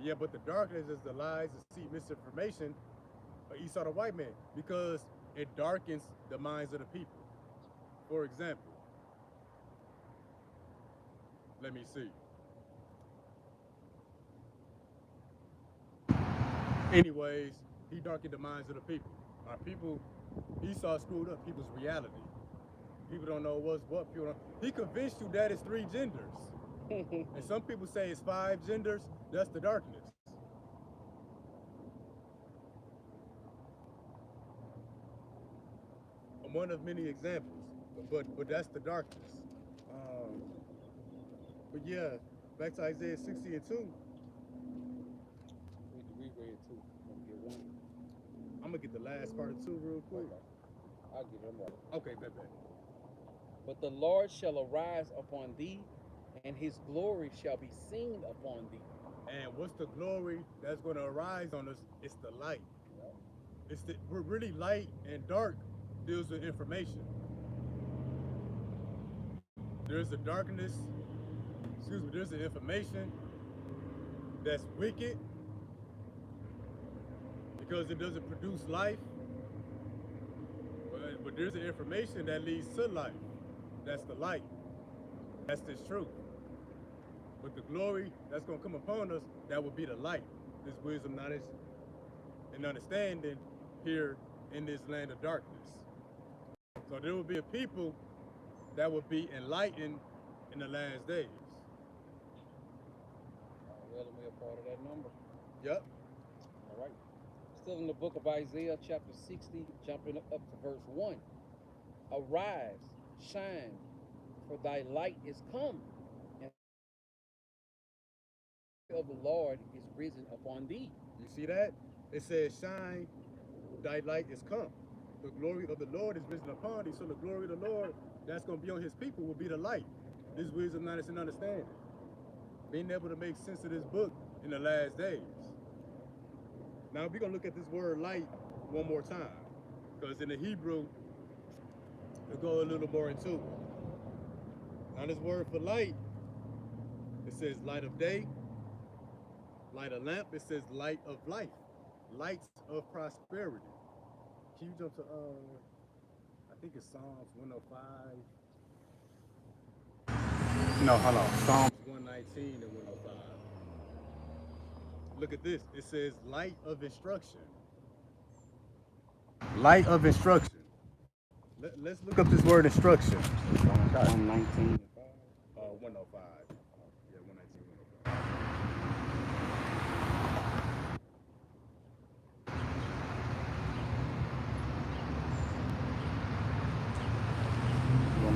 Yeah, but the darkness is the lies, deceit, misinformation of Esau the white man, because it darkens the minds of the people. For example, let me see. Anyways, he darkened the minds of the people. Our people, Esau screwed up people's reality. People don't know what's what. People don't. He convinced you that it's 3 genders. And some people say it's 5 genders. That's the darkness. One of many examples, but that's the darkness. But yeah, back to Isaiah 60:2. We read 2. Get 1. I'm gonna get the last part of 2 real quick. Okay. I'll get them right. Okay, bet. But the Lord shall arise upon thee, and his glory shall be seen upon thee. And what's the glory that's going to arise on us? It's the light. We're really light, and dark deals with information. There's a darkness, there's the information that's wicked because it doesn't produce life. But there's the information that leads to life. That's the light. That's this truth. But the glory that's going to come upon us, that will be the light. This wisdom, knowledge, and understanding here in this land of darkness. So there will be a people that will be enlightened in the last days. Well, and we are part of that number. Yep. All right. Still in the book of Isaiah, chapter 60, jumping up to verse 1. Arise, shine, for thy light is come, and the glory of the Lord is risen upon thee. You see that? It says, shine, thy light is come. The glory of the Lord is risen upon thee. So the glory of the Lord that's going to be on his people will be the light. This wisdom, knowledge, and understanding. Being able to make sense of this book in the last days. Now we're going to look at this word light one more time. Because in the Hebrew, we'll go a little more into it. Now this word for light, it says light of day, light of lamp, it says light of life, lights of prosperity. Can you jump to, I think it's Psalms 105. No, hold on. Psalms 119 and 105. Look at this. It says light of instruction. Light of instruction. Let's look up this word instruction. 119. 105. Yeah, 119, 105.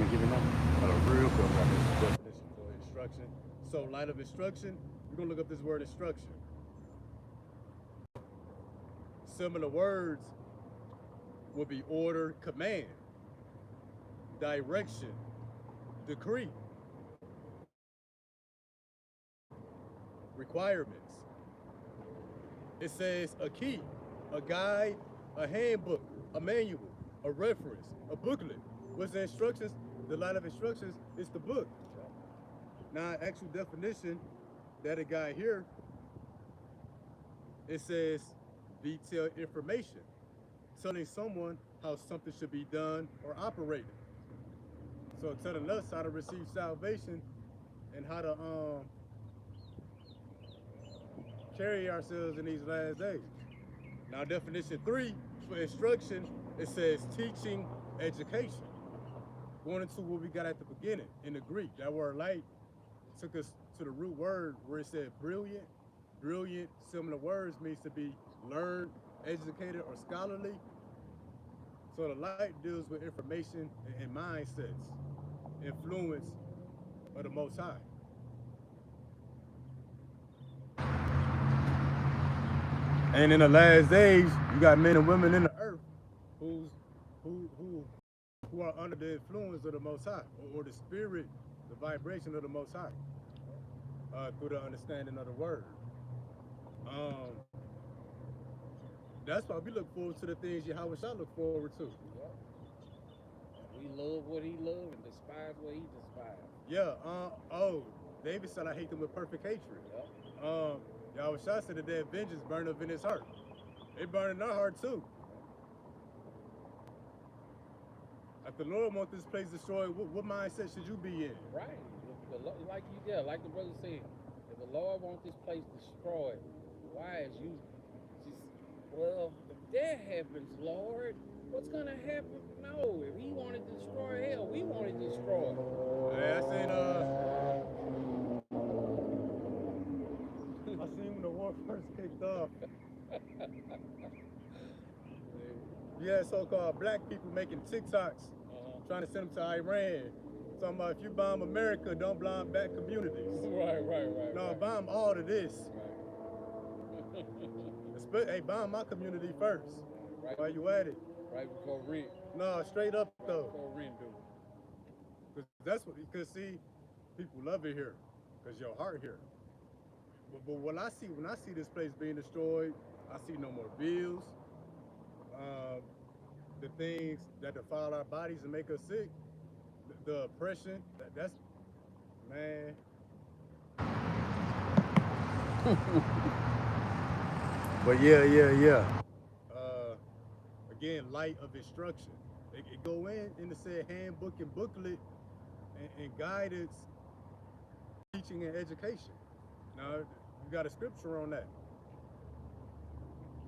to give it now? Got a real quick definition for instruction. So, light of instruction, we're going to look up this word instruction. Similar words will be order, command, direction, decree, requirements. It says a key, a guide, a handbook, a manual, a reference, a booklet. What's the instructions? The line of instructions is the book. Now, actual definition that it got here, it says detailed information, telling someone how something should be done or operated. So telling us how to receive salvation and how to carry ourselves in these last days. Now, definition 3 for instruction, it says teaching, education. Going into what we got at the beginning in the Greek, that word light took us to the root word where it said brilliant. Brilliant, similar words, means to be learned, educated, or scholarly. So the light deals with information and mindsets, influence of the Most High. And in the last days, you got men and women in the earth who are under the influence of the Most High, or the spirit, the vibration of the Most High, through the understanding of the word. That's why we look forward to the things Yahweh shall look forward to. We love what he loved and despise what he despised. Yeah. David said, "I hate them with perfect hatred." Yep. Yahweh shall said that their vengeance burn up in his heart. They burn in our heart too. If the Lord wants this place destroyed, what mindset should you be in? Right. Like the brother said, if the Lord wants this place destroyed, why is you just, well, if that happens, Lord, what's gonna happen? No, if he wanted to destroy hell, we want it destroyed. Hey, I seen when the war first kicked off. You had so-called black people making TikToks, trying to send them to Iran. Talking about if you bomb America, don't bomb black communities. Right. No, bomb all of this. Hey, bomb my community first. Right. While you at it. Right before rent. No, straight up though. Before rent, dude. Because see, people love it here, because your heart here. But when I see this place being destroyed, I see no more bills. The things that defile our bodies and make us sick, the oppression, that's, man. But yeah. Again, light of instruction. It go in the said handbook and booklet and guidance, teaching and education. Now, you got a scripture on that.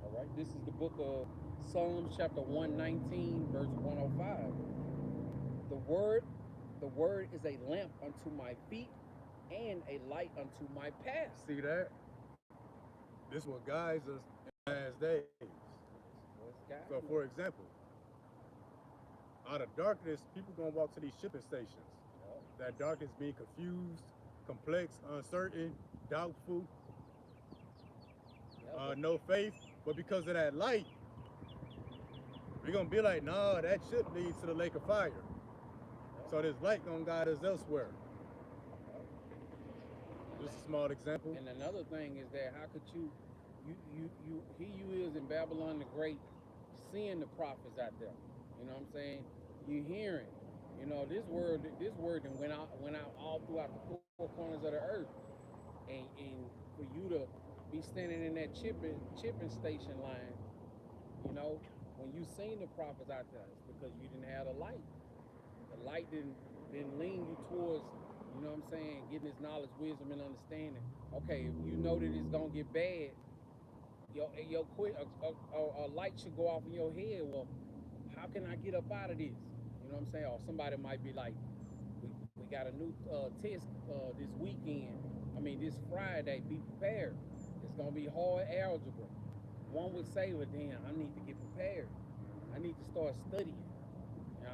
All right, this is the book of Psalms chapter 119, verse 105. The word is a lamp unto my feet and a light unto my path. See that? This is what guides us in the last days. So, for example, out of darkness, people gonna walk to these shipping stations. That darkness being confused, complex, uncertain, doubtful, no faith. But because of that light, we're gonna be like, nah, that ship leads to the lake of fire. So this light gonna guide us elsewhere. Just a small example. And another thing is that how could you is in Babylon the Great, seeing the prophets out there. You know what I'm saying? You hearing. You know, this word then went out all throughout the four corners of the earth. And for you to be standing in that chipping station line, you know, when you seen the prophets out there, it's because you didn't have the light. The light didn't lean you towards, you know what I'm saying, getting this knowledge, wisdom, and understanding. Okay, if you know that it's gonna get bad, a light should go off in your head. Well, how can I get up out of this? You know what I'm saying? Or somebody might be like, we got a new test this weekend. This Friday. Be prepared. It's gonna be hard algebra. One would say, well, damn, I need to get prepared. I need to start studying.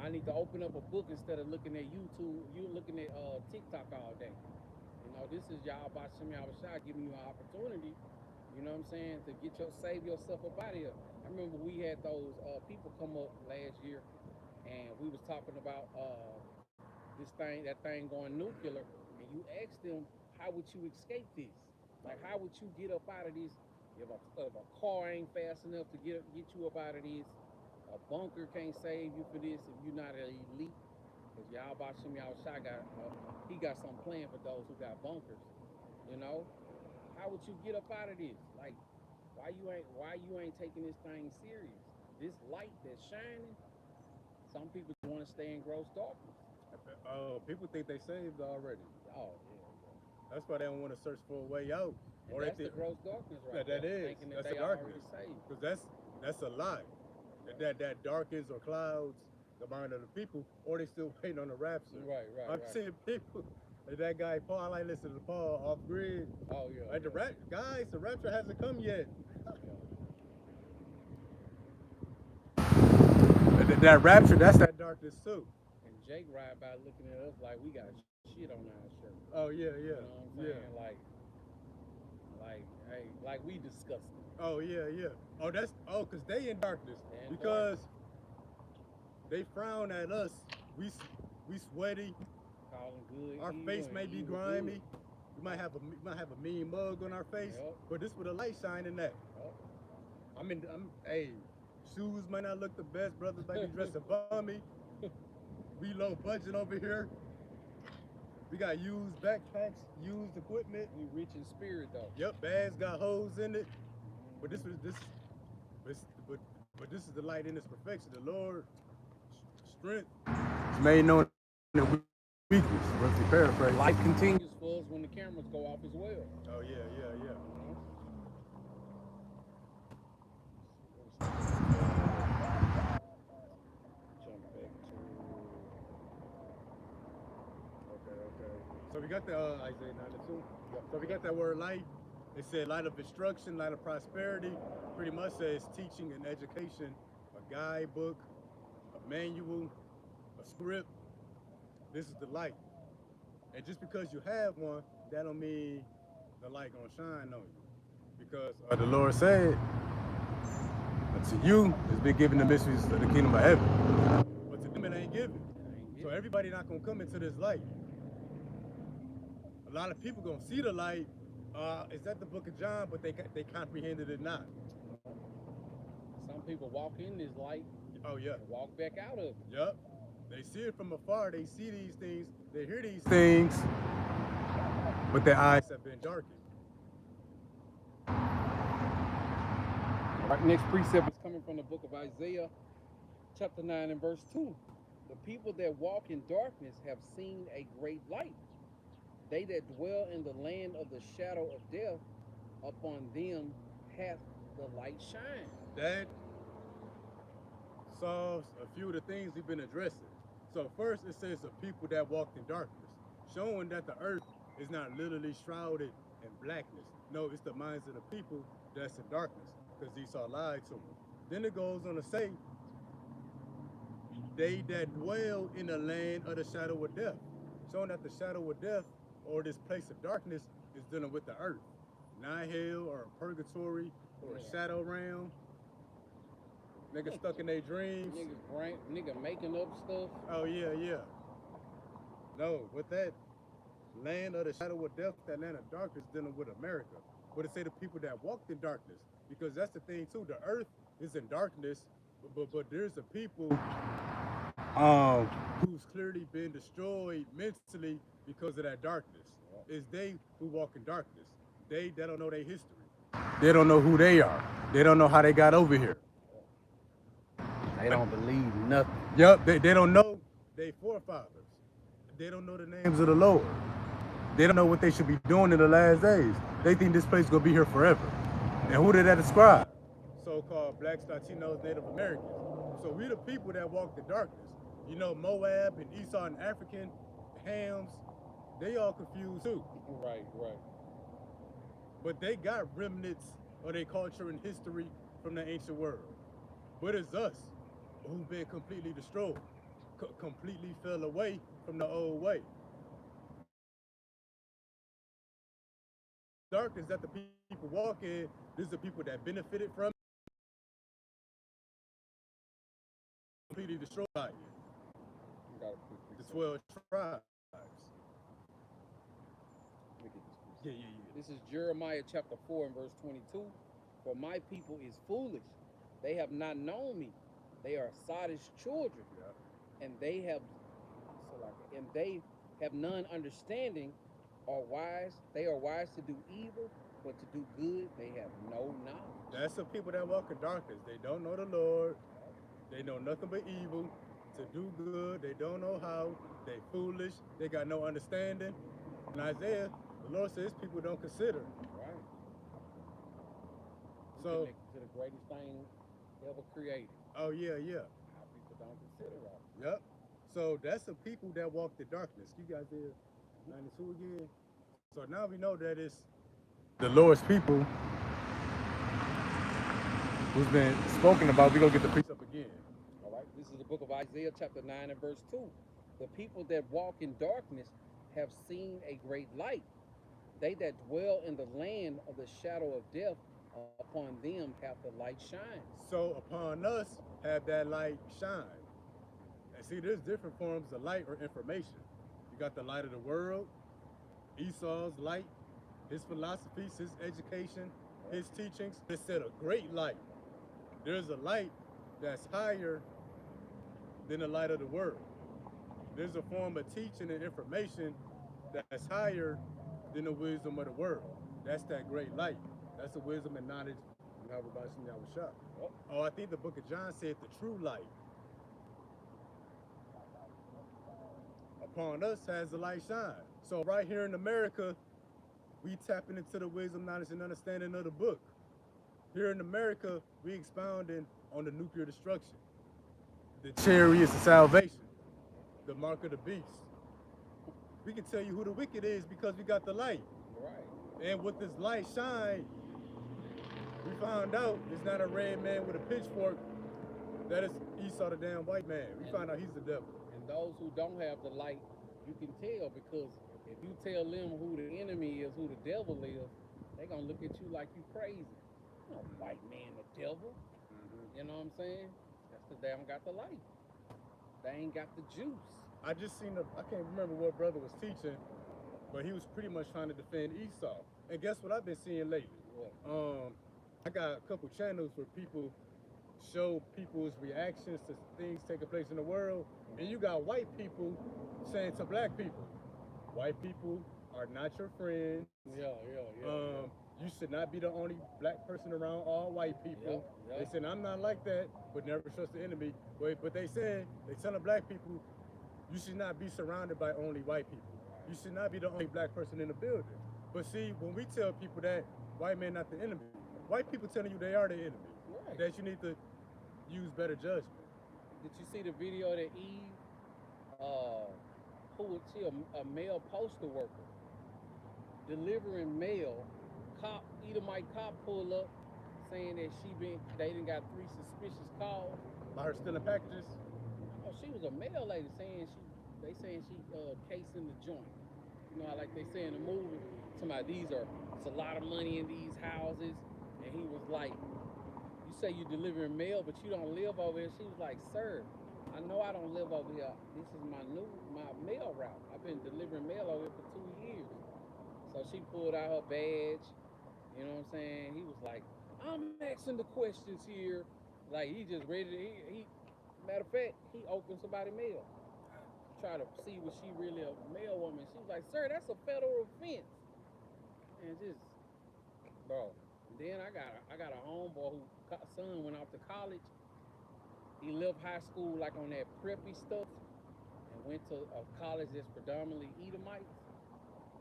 I need to open up a book instead of looking at YouTube. You looking at TikTok all day. You know, this is y'all by Shimmy Shot giving you an opportunity. You know what I'm saying, to save yourself up out of here. I remember we had those people come up last year, and we was talking about that thing going nuclear, and you asked them, how would you escape this? Like, how would you get up out of this? If a car ain't fast enough to get you up out of this, a bunker can't save you for this if you're not an elite. Because y'all Bashim Y'all Shot he got something planned for those who got bunkers. You know, how would you get up out of this? Like, why you ain't taking this thing serious? This light that's shining. Some people want to stay in gross darkness. Oh, people think they saved already. Oh yeah. That's why they don't want to search for a way out. And or that's the gross darkness, right? That there, is. Thinking that that's they the darkness. Because that's a lie. That darkens or clouds the mind of the people, or they still waiting on the rapture. Right. I'm seeing people. Like that guy Paul, I like listen to Paul off grid. Oh yeah. Like guys, the rapture hasn't come yet. That rapture, that's that darkness too. And Jake ride by looking at us like we got shit on our shirt. Oh yeah. You know what I'm saying? Like we disgusting. Oh yeah. Cause they in darkness. Because they frown at us. We sweaty. Good. Our face may be grimy. We might have a mean mug on our face. Yep. But this with a light shining at. Yep. Hey, shoes might not look the best, brothers might be dressing bummy. We low budget over here. We got used backpacks, used equipment. We rich in spirit though. Yep, bags got holes in it. But this is the light in its perfection. The Lord strength is made known in the weakness. What's the paraphrase? Life continues for us when the cameras go off as well. Oh yeah. So we got the Isaiah 9:2. So we got that word light. It said light of instruction, light of prosperity. Pretty much says teaching and education, a guidebook, a manual, a script. This is the light. And just because you have one, that don't mean the light gonna shine on you. Because the Lord said, to you has been given the mysteries of the kingdom of heaven. But to them it ain't given. So everybody not gonna come into this light. A lot of people gonna see the light. Is that the book of John? But they comprehended it not. Some people walk in this light. Oh yeah. And walk back out of it. Yep. They see it from afar. They see these things. They hear these things. But their eyes have been darkened. Our next precept is coming from the book of Isaiah, chapter 9 and verse 2. The people that walk in darkness have seen a great light. They that dwell in the land of the shadow of death, upon them hath the light shine. That solves a few of the things we've been addressing. So first it says the people that walked in darkness, showing that the earth is not literally shrouded in blackness. No, it's the minds of the people that's in darkness, because Esau lied to them. Then it goes on to say, they that dwell in the land of the shadow of death, showing that the shadow of death, or this place of darkness, is dealing with the earth. Not hell or purgatory or a shadow realm. Niggas stuck in their dreams. Nigga making up stuff. Oh yeah. No, with that land of the shadow of death, that land of darkness, dealing with America. But it say the people that walked in darkness, because that's the thing too. The earth is in darkness, but there's a people who's clearly been destroyed mentally because of that darkness. It's they who walk in darkness. They don't know their history. They don't know who they are. They don't know how they got over here. They don't believe nothing. Yep, they don't know their forefathers. They don't know the names of the Lord. They don't know what they should be doing in the last days. They think this place is gonna be here forever. And who did that describe? So-called blacks, Latinos, Native Americans. So we the people that walk the darkness. You know, Moab and Esau and African, Hams, they all confused too. Right. But they got remnants of their culture and history from the ancient world. But it's us who've been completely destroyed. completely fell away from the old way. Darkness that the people walk in, these are people that benefited from it, completely destroyed by it. You gotta put The this 12 tribes. Let me get this piece. Yeah, yeah, yeah. This is Jeremiah chapter 4 and verse 22. For my people is foolish. They have not known me. They are sottish children, Yeah. and they have none understanding, or wise. They are wise to do evil, but to do good they have no knowledge. That's the people that walk in darkness. They don't know the Lord. They know nothing but evil. To do good, they don't know how. They foolish. They got no understanding. In Isaiah, the Lord says people don't consider. Right. We So, connected to the greatest thing ever created. oh yeah, yeah. Our people don't consider right. Yep. So that's the people that walk the darkness. You guys there 92 again. So now we know that it's the Lord's people who's been spoken about. We're gonna get the priest up again. All right. This is the book of Isaiah, chapter 9 and verse 2. The people that walk in darkness have seen a great light. They that dwell in the land of the shadow of death, upon them hath the light shine. So upon us have that light shine. And see, there's different forms of light or information. You got the light of the world, Esau's light, his philosophies, his education, his teachings. It said a great light. There's a light that's higher than the light of the world. There's a form of teaching and information that's higher than the wisdom of the world. That's that great light. That's the wisdom and knowledge of Yahweh. Oh, I think the book of John said the true light. Upon us has the light shine. So right here in America, we tapping into the wisdom, knowledge, and understanding of the book. Here in America, we expounding on the nuclear destruction, the chariots of salvation, the mark of the beast. We can tell you who the wicked is because we got the light. Right. And with this light shine, we found out it's not a red man with a pitchfork. That is Esau, the damn white man. We found out he's the devil. And those who don't have the light, you can tell, because if you tell them who the enemy is, who the devil is, they're going to look at you like you crazy. No white man, the devil. You know what I'm saying? That's because they don't got the light. They ain't got the juice. I just seen I can't remember what brother was teaching, but he was pretty much trying to defend Esau. And guess what I've been seeing lately? What? I got a couple channels where people show people's reactions to things taking place in the world, and you got white people saying to black people, white people are not your friends. Yeah. You should not be the only black person around all white people. Yep. They said, I'm not like that, but never trust the enemy. But they said, they telling black people, you should not be surrounded by only white people. You should not be the only black person in the building. But see, when we tell people that white man not the enemy, white people telling you they are the enemy. Right. That you need to use better judgment. Did you see the video that Eve, who was she, a male postal worker, delivering mail? Edomite cop pull up saying that they done got 3 suspicious calls. By her stealing packages? Oh, she was a mail lady saying they saying she casing the joint. You know how like they say in the movie, it's a lot of money in these houses. And he was like, you say you delivering mail, but you don't live over here. She was like, sir, I know I don't live over here. This is my mail route. I've been delivering mail over here for 2 years. So she pulled out her badge. You know what I'm saying? He was like, I'm asking the questions here. Like, he just ready to, matter of fact, he opened somebody's mail. Try to see was she really a mail woman. She was like, sir, that's a federal offense. And just, bro. And then I got a homeboy whose son went off to college. He left high school like on that preppy stuff and went to a college that's predominantly Edomites.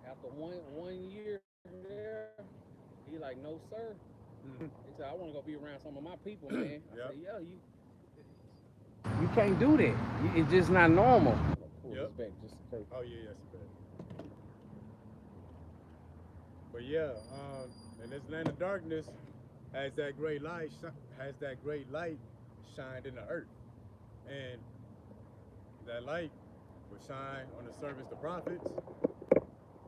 After one year there, he like, no, sir. He said, I want to go be around some of my people, man. I said, yeah, you can't do that. It's just not normal. Pull this back just in case. Oh, yeah, that's bad. But yeah, and this land of darkness has that great light, shined in the earth. And That light will shine on the servants, the prophets.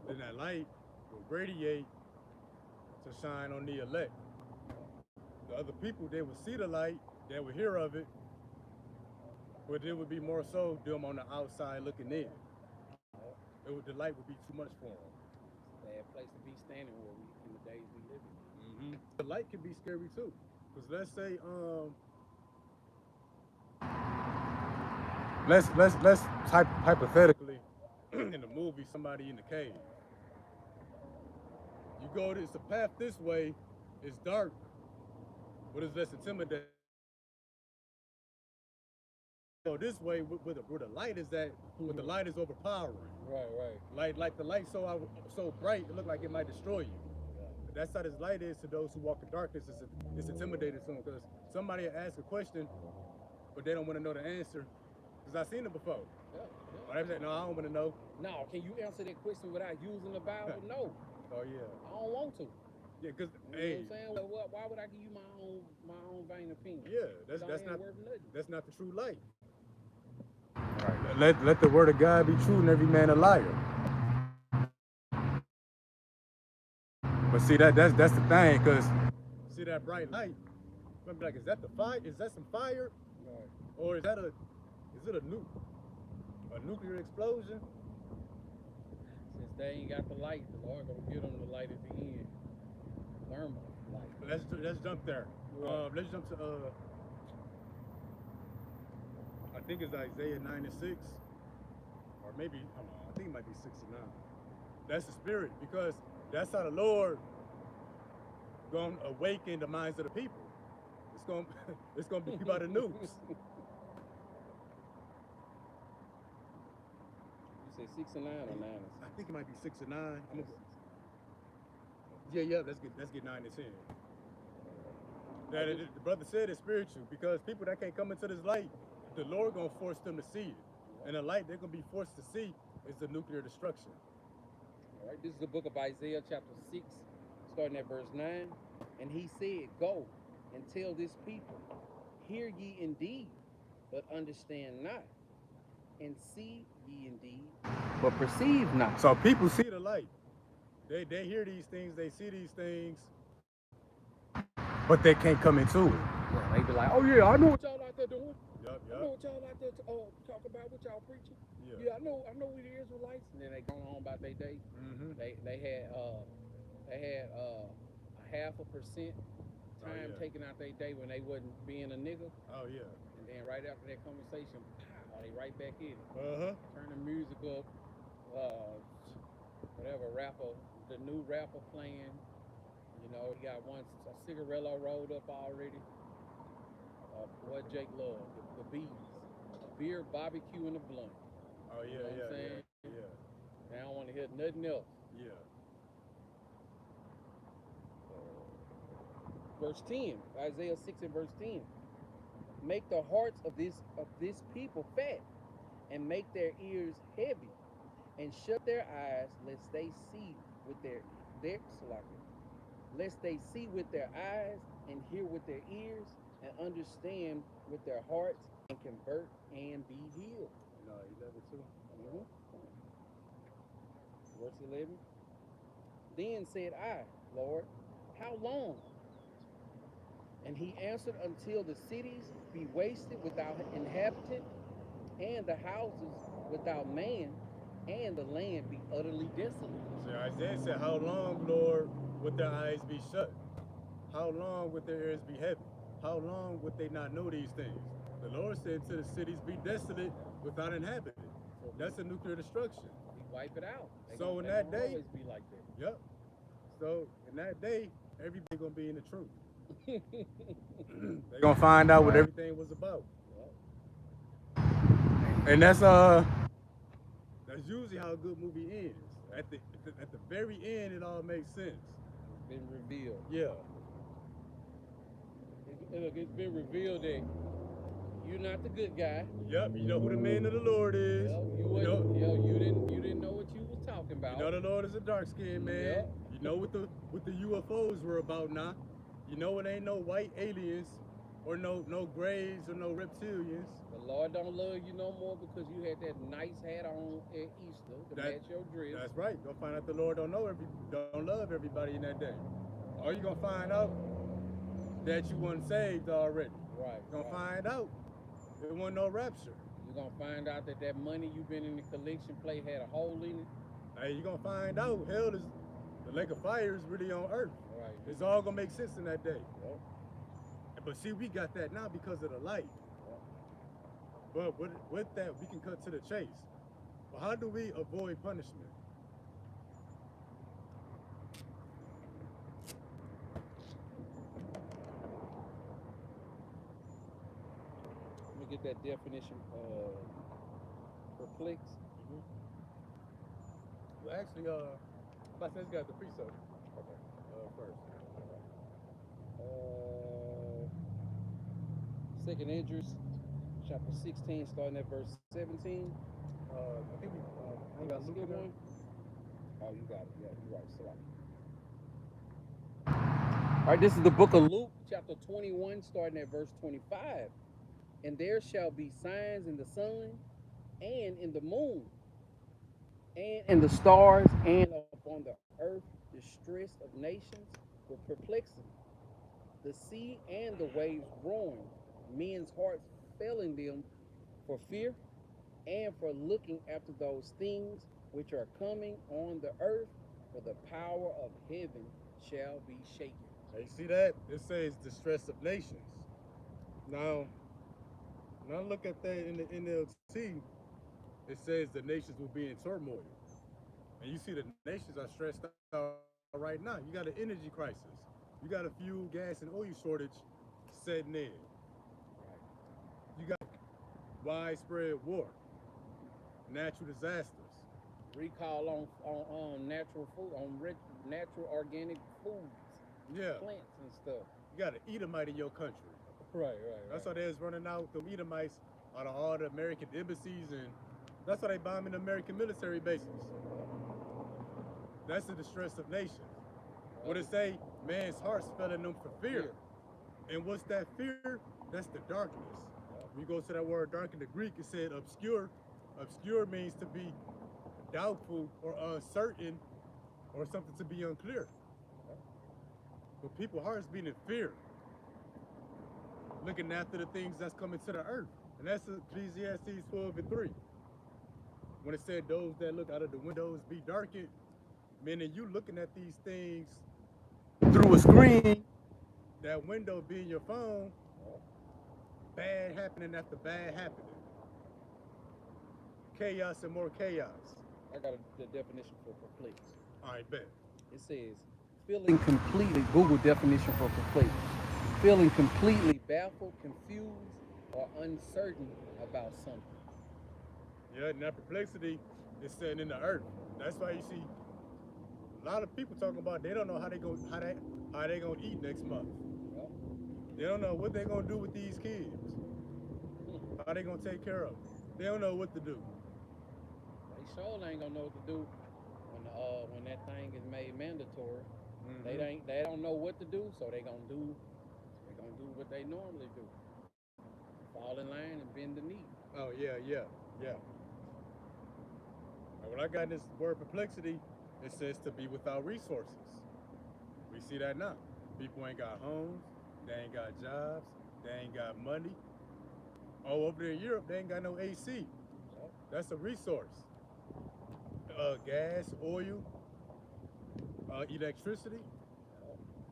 Then that light will radiate to shine on the elect. The other people, they would see the light, they would hear of it, but it would be more so them on the outside looking in. The light would be too much for them. Bad place to be standing where we in the days we live in. The light can be scary too, because let's say let's hypothetically in the movie somebody in the cave. You go, it's a path this way, it's dark, but it's less intimidating. Go this way where the light is at, where the light is overpowering. Right. Like the light so bright, it look like it might destroy you. But that's how this light is to those who walk in darkness. It's intimidating to them because somebody will ask a question, but they don't want to know the answer. Because I've seen it before. But I say, no, I don't want to know. No, can you answer that question without using the Bible? No. Oh yeah. I don't want to. Yeah, because You know what I'm saying? Well, why would I give you my own vain opinion? Yeah, that's ain't not worth nothing. that's not the true light. Right. Let the word of God be true and every man a liar. But see that's the thing, because see that bright light, I'm like, is that the fire? Is that some fire? Right. Or is it a nuclear explosion? Since they ain't got the light, the Lord gonna give them the light at the end. Thermal light. Let's jump there. Right. Let's jump to I think it's Isaiah 96, or maybe I think it might be 69. That's the spirit, because that's how the Lord gonna awaken the minds of the people. It's gonna be by the news. You said 69 or 9? I think it might be 69. Yeah. Let's get 9 and 10. The brother said it's spiritual, because people that can't come into this light, the Lord gonna force them to see it. And the light they're gonna be forced to see is the nuclear destruction. All right, this is the book of Isaiah chapter 6, starting at verse 9. And he said, go and tell this people, hear ye indeed, but understand not, and see ye indeed, but perceive not. So people see the light. They hear these things, they see these things, but they can't come into it. Yeah, they be like, oh yeah, I know what y'all out there doing. Yup. I know what y'all out there talk about, what y'all preaching. Yeah. I know we the Israelites. And then they go on about their day. Mm-hmm. They had a 0.5% time taken out their day when they wasn't being a nigga. Oh yeah. And then right after that conversation, pow, they right back in. Turn the music up, whatever rapper, the new rapper playing. You know, he got a cigarello rolled up already. What Jake loved, the bees, beer, barbecue, and a blunt. Oh yeah, You know what I'm saying? yeah. They don't want to hear nothing else. Yeah. Verse 10, Isaiah 6 and verse 10. Make the hearts of this people fat, and make their ears heavy, and shut their eyes, lest they see with lest they see with their eyes, and hear with their ears, and understand with their hearts, and convert and be healed. No, 11 too. Verse 11. Then said I, Lord, how long? And he answered, until the cities be wasted without inhabitant, and the houses without man, and the land be utterly desolate. So Isaiah said, how long, Lord, would their eyes be shut? How long would their ears be heavy? How long would they not know these things? The Lord said to the cities, be desolate without inhabitant. That's a nuclear destruction. We wipe it out. So in that day, always be like that. Yep. So in that day, everybody gonna be in the truth. They're gonna find out what everything was about. And that's usually how a good movie ends. At the very end, it all makes sense. It's been revealed. Yeah. It's been revealed that you're not the good guy. Yep. You know who the man of the Lord is. You didn't know what you was talking about. You know the Lord is a dark-skinned man. Yep. You know what the UFOs were about now. You know it ain't no white aliens. or no graves or no reptilians. The Lord don't love you no more because you had that nice hat on at Easter to That- match your dress. That's right. You're gonna find out the Lord don't love everybody in that day. Or you gonna find out that you weren't saved already. Right. You're gonna right. find out there wasn't no rapture. You're gonna find out that that money you've been in the collection plate had a hole in it. Hey, you're gonna find out hell is the lake of fire is really on earth. Right. It's all gonna make sense in that day. Yep. But see, we got that now because of the light. Yep. But with that, we can cut to the chase. Well, how do we avoid punishment? Let me get that definition. Perplex. Well, actually, my sense got the precept. Okay. First. Second Esdras, chapter 16, starting at verse 17. I think we got Luke Skip there. one. Oh, you got it. Yeah, you're right. Sorry. All right, this is the book of Luke, chapter 21, starting at verse 25. And there shall be signs in the sun, and in the moon, and in the stars, and upon the earth, distress of nations with perplexity. The sea and the waves roaring, men's hearts failing them for fear and for looking after those things which are coming on the earth, for the power of heaven shall be shaken. Now, you see that? It says distress of nations. Now look at that in the NLT. It says the nations will be in turmoil. And you see the nations are stressed out right now. You got an energy crisis. You got a fuel, gas, and oil shortage setting in. You got widespread war, natural disasters. Recall on natural food, on natural organic foods, Yeah, plants and stuff. you got an Edomite in your country. Right. That's why they was running out the Edomites out of all the American embassies, and that's why they bombing the American military bases. That's the distress of nations. What it say? Man's heart's fell in them for fear. And what's that fear? That's the darkness. When you go to that word dark in the Greek, it said obscure. Obscure means to be doubtful or uncertain or something to be unclear. But people's hearts being in fear, looking after the things that's coming to the earth. And that's Ecclesiastes 12:3. When it said those that look out of the windows be darkened, meaning you looking at these things through a screen, that window being your phone, bad happening after bad happening. Chaos and more chaos. I got the definition for perplex. I bet. It says, feeling completely, Google definition for perplex, feeling completely baffled, confused, or uncertain about something. Yeah, and that perplexity is sitting in the earth. That's why you see a lot of people talking about they don't know how they gonna eat next month. Yep. They don't know what they gonna do with these kids. How they gonna take care of them. They don't know what to do. They sure ain't gonna know what to do when that thing is made mandatory. They don't know what to do, so they gonna do what they normally do. Fall in line and bend the knee. Oh yeah. And when I got this word perplexity, it says to be without resources. We see that now. People ain't got homes, they ain't got jobs, they ain't got money. Oh, over there in Europe, they ain't got no AC. That's a resource. Gas, oil, electricity.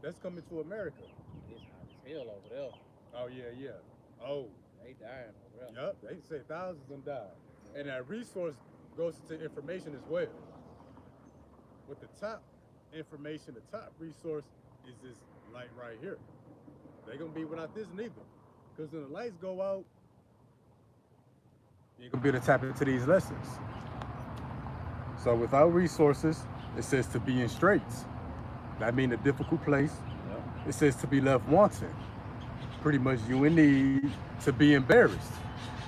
That's coming to America. It's hot as hell over there. Oh yeah. Oh, They dying over there. yep. They say thousands of them died. And that resource goes into information as well. With the top information, the top resource is this light right here. They gonna be without this neither. Because when the lights go out, you ain't gonna be able to tap into these lessons. So without resources, it says to be in straits. That means a difficult place. Yep. It says to be left wanting. Pretty much you in need to be embarrassed.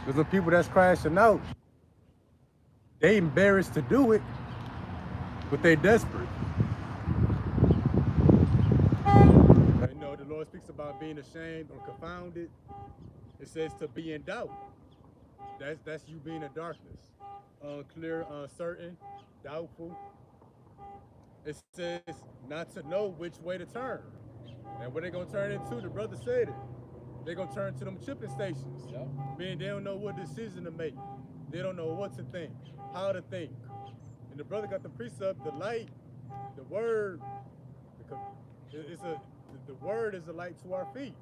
Because the people that's crashing out, they embarrassed to do it, but they desperate. I know the Lord Lord speaks about being ashamed or confounded, it says to be in doubt. That's you being in darkness, unclear, uncertain, doubtful. It says not to know which way to turn. And what they gonna turn into, the brother said it. They gonna turn to them chipping stations. Yep. Meaning they don't know what decision to make. They don't know what to think, how to think. And the brother got the precept, the light, the word, the word is a light to our feet.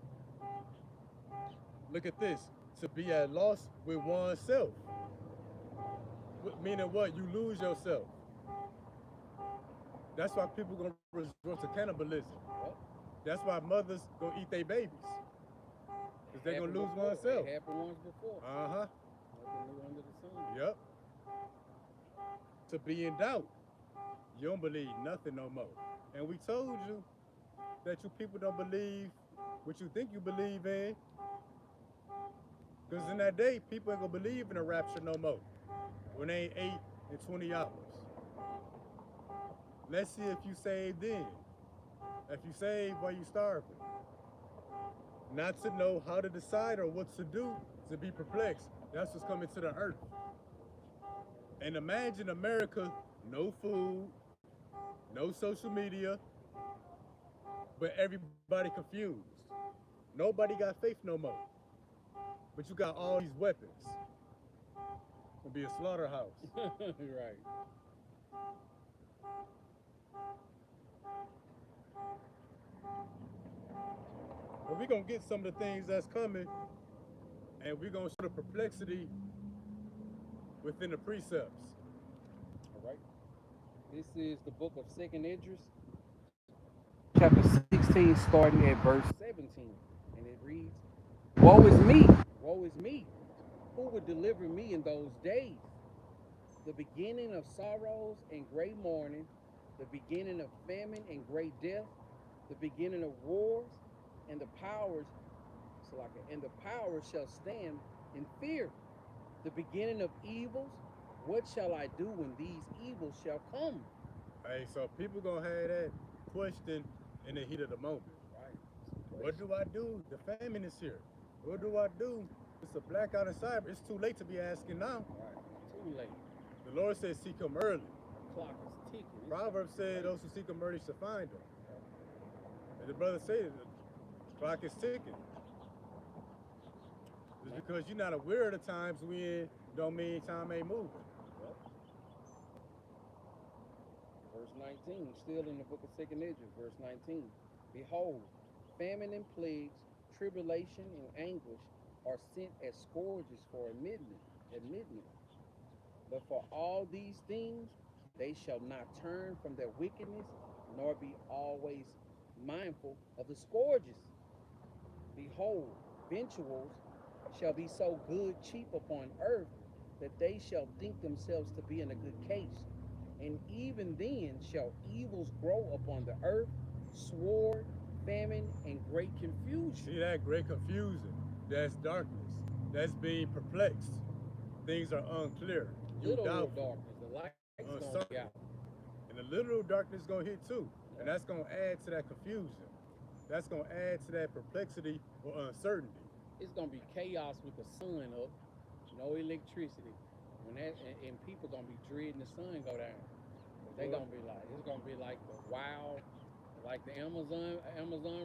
Look at this. To be at loss with oneself. Meaning what? You lose yourself. That's why people gonna resort to cannibalism. Yep. That's why mothers gonna eat their babies. Because they're gonna lose Before. oneself. It happened once before. Uh-huh. Nothing new under the sun. Yep. To be in doubt. You don't believe nothing no more. And we told you that you people don't believe what you think you believe in. Because in that day, people ain't gonna believe in a rapture no more. When they ain't 8 and 20 hours. Let's see if you saved then. If you saved while you starving. Not to know how to decide or what to do, to be perplexed. That's what's coming to the earth. And imagine America, no food, no social media, but everybody confused. Nobody got faith no more. But you got all these weapons. It'll be a slaughterhouse. Right. But we're going to get some of the things that's coming, and we're going to show the perplexity within the precepts. All right. This is the book of 2nd Esdras, chapter 16, starting at verse 17. And it reads, Woe is me! Woe is me! Who would deliver me in those days? The beginning of sorrows and great mourning, the beginning of famine and great death, the beginning of wars, and the powers shall stand in fear. The beginning of evils, what shall I do when these evils shall come? Hey, so people going to have that question in the heat of the moment. Right. What do I do? The famine is here. What do I do? It's a blackout in cyber. It's too late to be asking now. Right. Too late. The Lord says seek him early. The clock is ticking. Proverbs said those who seek him early shall find him. And the brother said the clock is ticking. Just because you're not aware of the times we in don't mean time ain't moving. Yep. Verse 19, still in the book of 2nd Esdras, verse 19. Behold, famine and plagues, tribulation and anguish are sent as scourges for admittance. But for all these things, they shall not turn from their wickedness, nor be always mindful of the scourges. Behold, victuals shall be so good cheap upon earth that they shall think themselves to be in a good case. And even then shall evils grow upon the earth, sword, famine, and great confusion. See that great confusion? That's darkness. That's being perplexed. Things are unclear. Literal darkness. The light's going to be out. And the literal darkness is going to hit too. And that's going to add to that confusion. That's going to add to that perplexity or uncertainty. It's going to be chaos with the sun up, no electricity. And people going to be dreading the sun go down. They going to be like, it's going to be like the wild, like the Amazon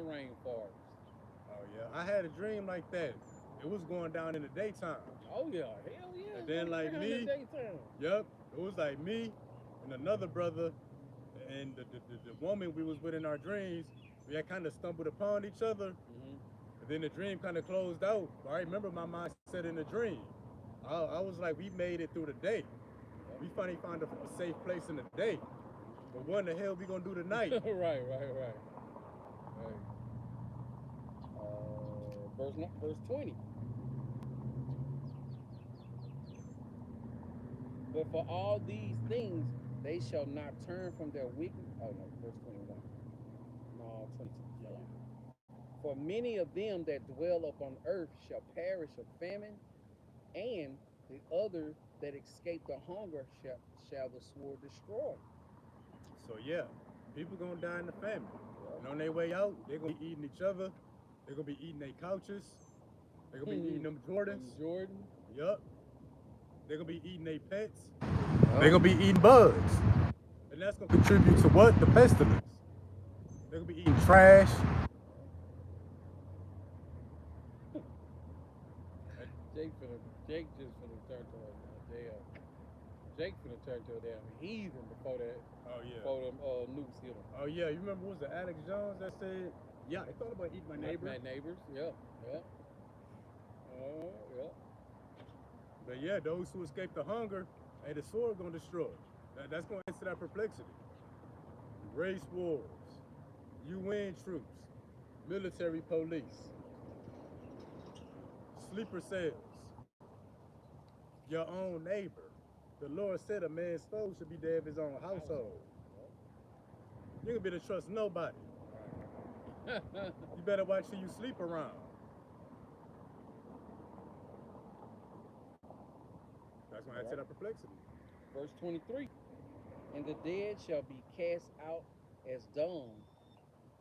rainforest. Oh yeah, I had a dream like that. It was going down in the daytime. Oh yeah, hell yeah. And then like me, yep, it was like me and another brother and the woman we was with in our dreams. We had kind of stumbled upon each other. And then the dream kind of closed out. I remember my mind said in the dream, I was like, we made it through the day. We finally found a safe place in the day. But what in the hell we gonna do tonight? Right. Verse 20. But for all these things, they shall not turn from their wicked. Oh no, verse 21. No, 22. Yeah. For many of them that dwell upon earth shall perish of famine, and the other that escape the hunger shall the sword destroy. So yeah, people gonna die in the famine. Yeah. And on their way out, they're gonna be eating each other. They're gonna be eating their couches. They're gonna be eating them Jordans. Jordan. Yup. They're gonna be eating their pets. They're gonna be eating bugs. And that's gonna contribute to what? The pestilence. They're gonna be eating trash. Jake just finna turn to Jake finna turn to a damn heathen before that. Oh yeah. Before them nukes hit him. Oh yeah. You remember what was it Alex Jones that said, "Yeah, I thought about eating my neighbor." My neighbors. Yeah. Yeah. Yeah. But yeah, those who escape the hunger, hey, the sword gonna destroy. That's gonna answer that perplexity. Race wars, UN troops, military police, sleeper cells, your own neighbor. The Lord said a man's foe should be dead of his own household. You ain't gonna be able to trust nobody. You better watch who you sleep around. That's gonna answer that perplexity. Verse 23. And the dead shall be cast out as dung,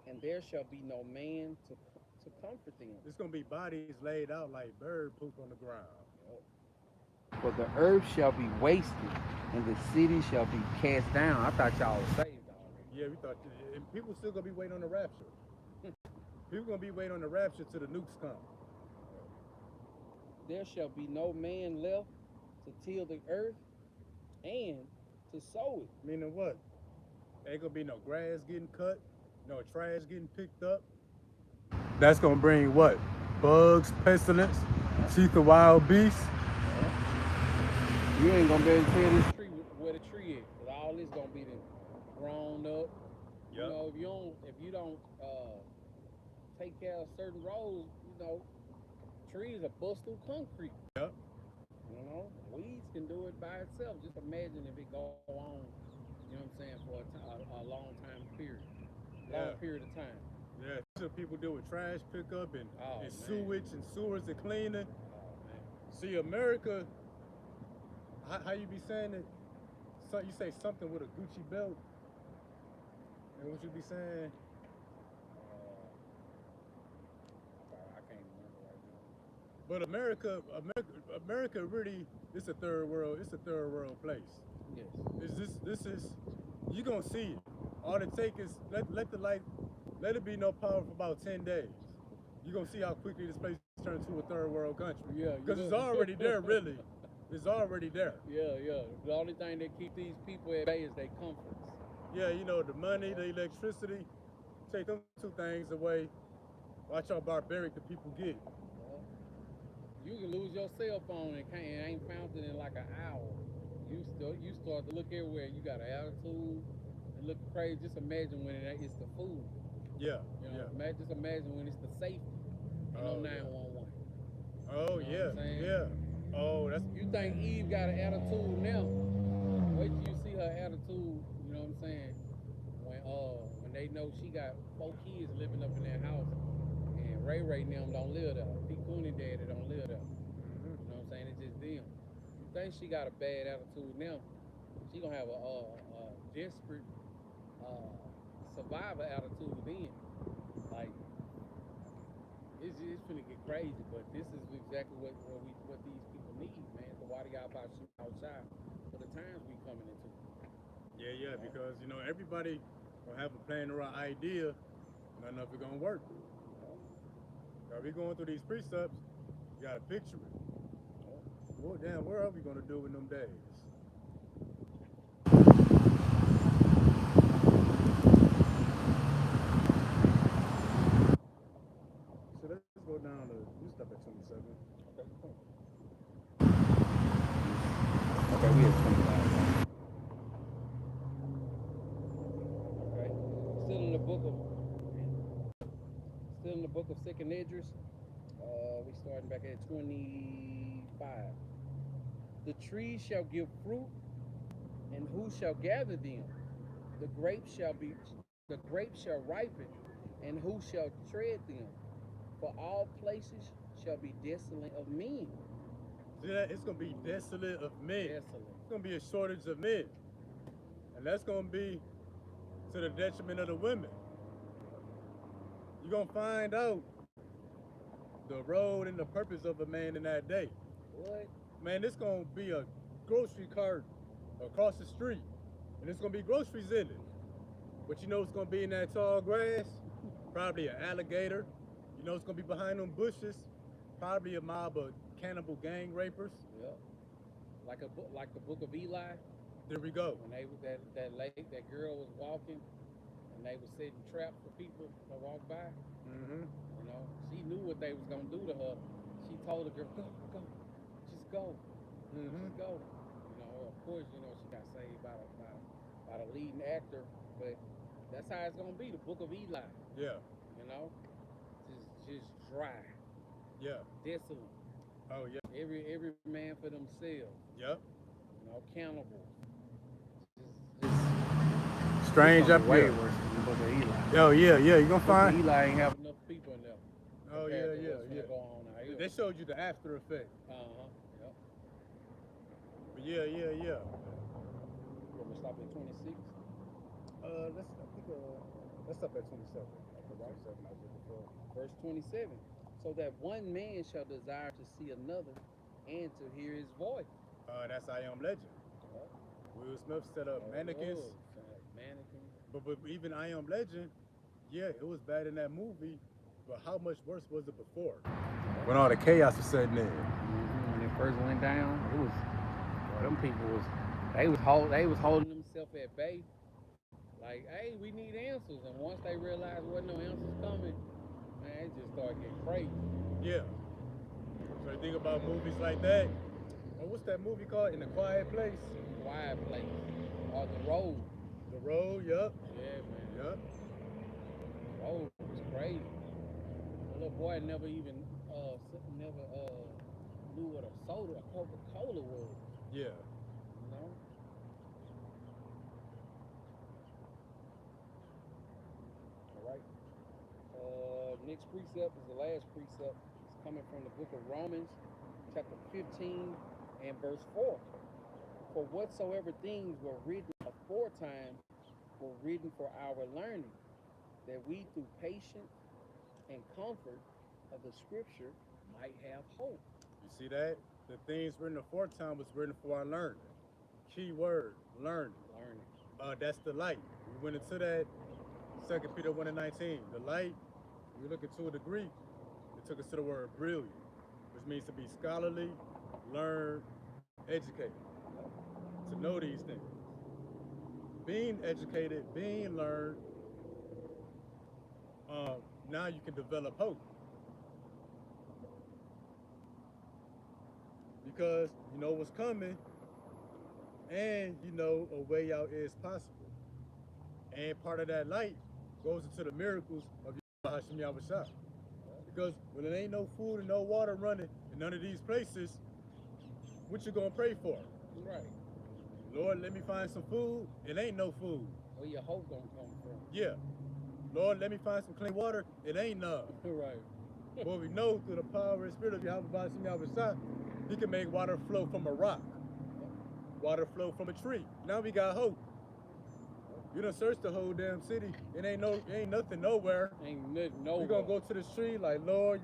and there shall be no man to comfort them. It's gonna be bodies laid out like bird poop on the ground. For the earth shall be wasted, and the city shall be cast down. I thought y'all was saved already. Yeah, we thought, and people still gonna be waiting on the rapture. People gonna be waiting on the rapture till the nukes come. There shall be no man left to till the earth and to sow it. Meaning what? Ain't gonna be no grass getting cut, no trash getting picked up. That's gonna bring what? Bugs, pestilence, teeth of wild beasts. You ain't gonna be able to tell this tree where the tree is, cause all this gonna be grown up. Yep. You know, if you don't take care of certain roads, you know, trees are bust through concrete. Yep. You know, weeds can do it by itself. Just imagine if it go on, you know what I'm saying, for a long time period. Long period of time. Yeah, so people deal with trash pickup and man. sewage and sewers and cleaning. Oh man. See, America, how you be saying it? So you say something with a Gucci belt, and what you be saying? I can't remember right now. But America really, it's a third world place. Yes. This is, you gonna see it. All it take is let it be no power for about 10 days. You gonna see how quickly this place turns to a third world country. Yeah. Because it's already there, really. It's already there. Yeah. The only thing that keep these people at bay is their comforts. Yeah, you know, the money, the electricity, take them two things away. Watch how barbaric the people get. You can lose your cell phone and ain't found it in like an hour. You start to look everywhere. You got an attitude and look crazy. Just imagine when it's the food. Yeah. You know, just imagine when it's the safety. And Oh, 911. Oh, You know yeah. what I'm saying? Yeah. Oh, that's. You think Eve got an attitude now? Wait till you see her attitude. You know what I'm saying? When they know she got 4 kids living up in that house, and Ray and them don't live there. P. Cooney daddy don't live there. You know what I'm saying? It's just them. You think she got a bad attitude now? She gonna have a desperate survivor attitude then. Like it's finna get crazy, but this is exactly what these people need, man. So why do y'all about shoot outside for the times we coming into? Yeah, because, you know, everybody gonna have a plan or an idea, none of it gonna work. Now we going through these precepts, you gotta picture it. Well, damn, where are we gonna do in them days? So let's go down to, you stop at 27. Okay, we at 25. Okay. Still in the book of Second Idris. We starting back at 25. The trees shall give fruit, and who shall gather them? The grapes shall ripen, and who shall tread them? For all places shall be desolate of men. See that? It's gonna be desolate of men. Desolate. It's gonna be a shortage of men. And that's gonna be to the detriment of the women. you're gonna find out the road and the purpose of a man in that day. What? Man, it's gonna be a grocery cart across the street, and it's gonna be groceries in it. But you know what's gonna be in that tall grass? Probably an alligator. You know what's gonna be behind them bushes? Probably a mob of cannibal gang rapers. Yep. Like the book of Eli. There we go. When they was that girl was walking, and they was setting traps for people to walk by. Mm-hmm. You know, she knew what they was gonna do to her. She told the girl, "Go, just go, Mm-hmm. just go." You know, of course, you know she got saved by the leading actor, but that's how it's gonna be. The book of Eli. Yeah. You know, just dry, Yeah. desolate. Oh yeah. Every man for themselves. Yep. You know, cannibals. Strange up way here. worse than the book of Eli. Oh yeah, yeah. You gonna Book of find? Eli ain't have enough people in there. Oh compared to yeah, what's yeah, finna go on out here. They showed you the after effect. Yep. But yeah. You want me to stop at 26? Let's stop at 27. Right. Verse 27. So that one man shall desire to see another and to hear his voice. That's I Am Legend. Yep. Will Smith set up mannequins. Mannequins. But even I Am Legend, yeah, it was bad in that movie. But how much worse was it before? When all the chaos was setting in. When it first went down, it was. Well, them people was. They was holding themselves at bay. Like, hey, we need answers. And once they realized wasn't no answers coming, man, it just started getting crazy. Yeah. So you think about movies like that. Oh, what's that movie called? In a Quiet Place? Quiet Place. Or The Road. The Road, yup. Yeah, man. Yup. The Road was crazy. The little boy never knew what a Coca-Cola was. Yeah. You know? Alright. Next precept is the last precept. It's coming from the book of Romans, chapter 15 and verse 4. For whatsoever things were written aforetime were written for our learning, that we through patience and comfort of the scripture might have hope. You see that? The things written aforetime was written for our learning. Key word, learning. That's the light. We went into that 2 Peter 1:19. The light, we look into the Greek, it took us to the word brilliant, which means to be scholarly, learn, educated. To know these things. Being educated, being learned, now you can develop hope. Because you know what's coming, and you know a way out is possible. And part of that light goes into the miracles of Hashem Yahushua. Because when there ain't no food and no water running in none of these places, what you gonna pray for? Right. Lord, let me find some food. It ain't no food. Where your hope gonna come from? Yeah. Lord, let me find some clean water. It ain't none. Right. But we know through the power and spirit of Yahushua, He can make water flow from a rock. Water flow from a tree. Now we got hope. You done searched the whole damn city. It ain't nothing nowhere. Ain't nothing nowhere. We gonna go to the street like, Lord,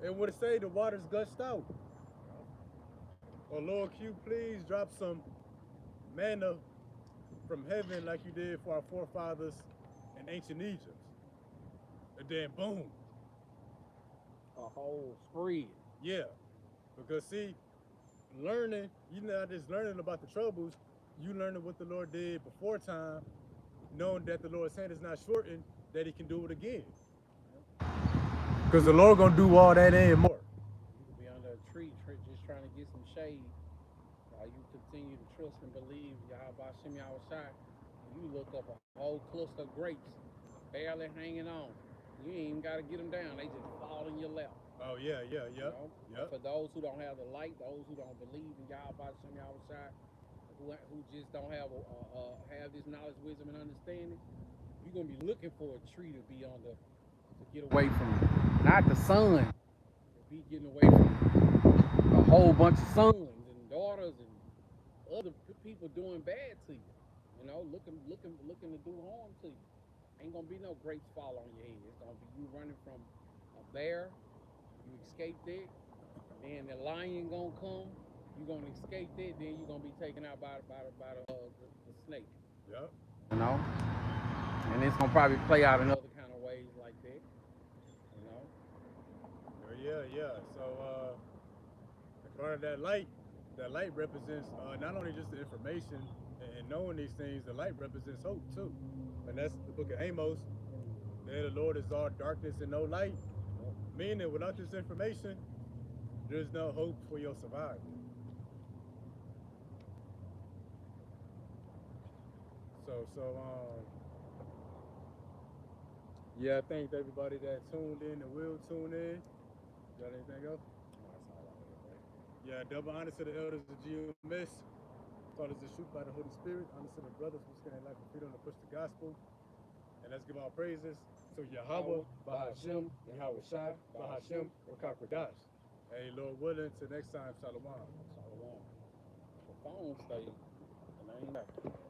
and what it say, the water's gushed out. Or Lord, can you please drop some manna from heaven like you did for our forefathers in ancient Egypt? And then boom. A whole spread. Yeah. Because see, learning, you're not just learning about the troubles, you learning what the Lord did before time, knowing that the Lord's hand is not shortened, that He can do it again. Because the Lord gonna do all that and more. You could be under a tree just trying to get some shade. While you continue to trust and believe Yahweh Shem Yahushai, you look up a whole cluster of grapes, barely hanging on. You ain't even got to get them down. They just fall in your lap. Oh, yeah, You know? yep. For those who don't have the light, those who don't believe in Yahweh Shem Yahushai, who just don't have this knowledge, wisdom, and understanding, you're going to be looking for a tree to be under, to get away from, not the sun, to be getting away from a whole bunch of sons and daughters and other people doing bad to you. You know, looking to do harm to you. Ain't gonna be no grapes fall on your head. It's gonna be you running from a bear. You escaped it. Then the lion gonna come. You gonna escape it. Then you gonna be taken out by the snake. Yep. You know. And it's gonna probably play out in other kind of ways like that. You know. Yeah. So in front of that light represents not only just the information and knowing these things, the light represents hope too. And that's the book of Amos. There the Lord is all darkness and no light. Meaning without this information, there's no hope for your survival. So yeah, I thank everybody that tuned in and will tune in. Got anything else? Yeah, double honor to the elders of GMS. Taught us the truth by the Holy Spirit. Honor to the brothers who stand in life for freedom to push the gospel. And let's give our praises to Yahweh, Bahashem, Yahweh Shai, Bahashem, Rakakwadash. Hey, Lord willing, till next time, Shalom. Shalom. The phone stay. And I ain't back.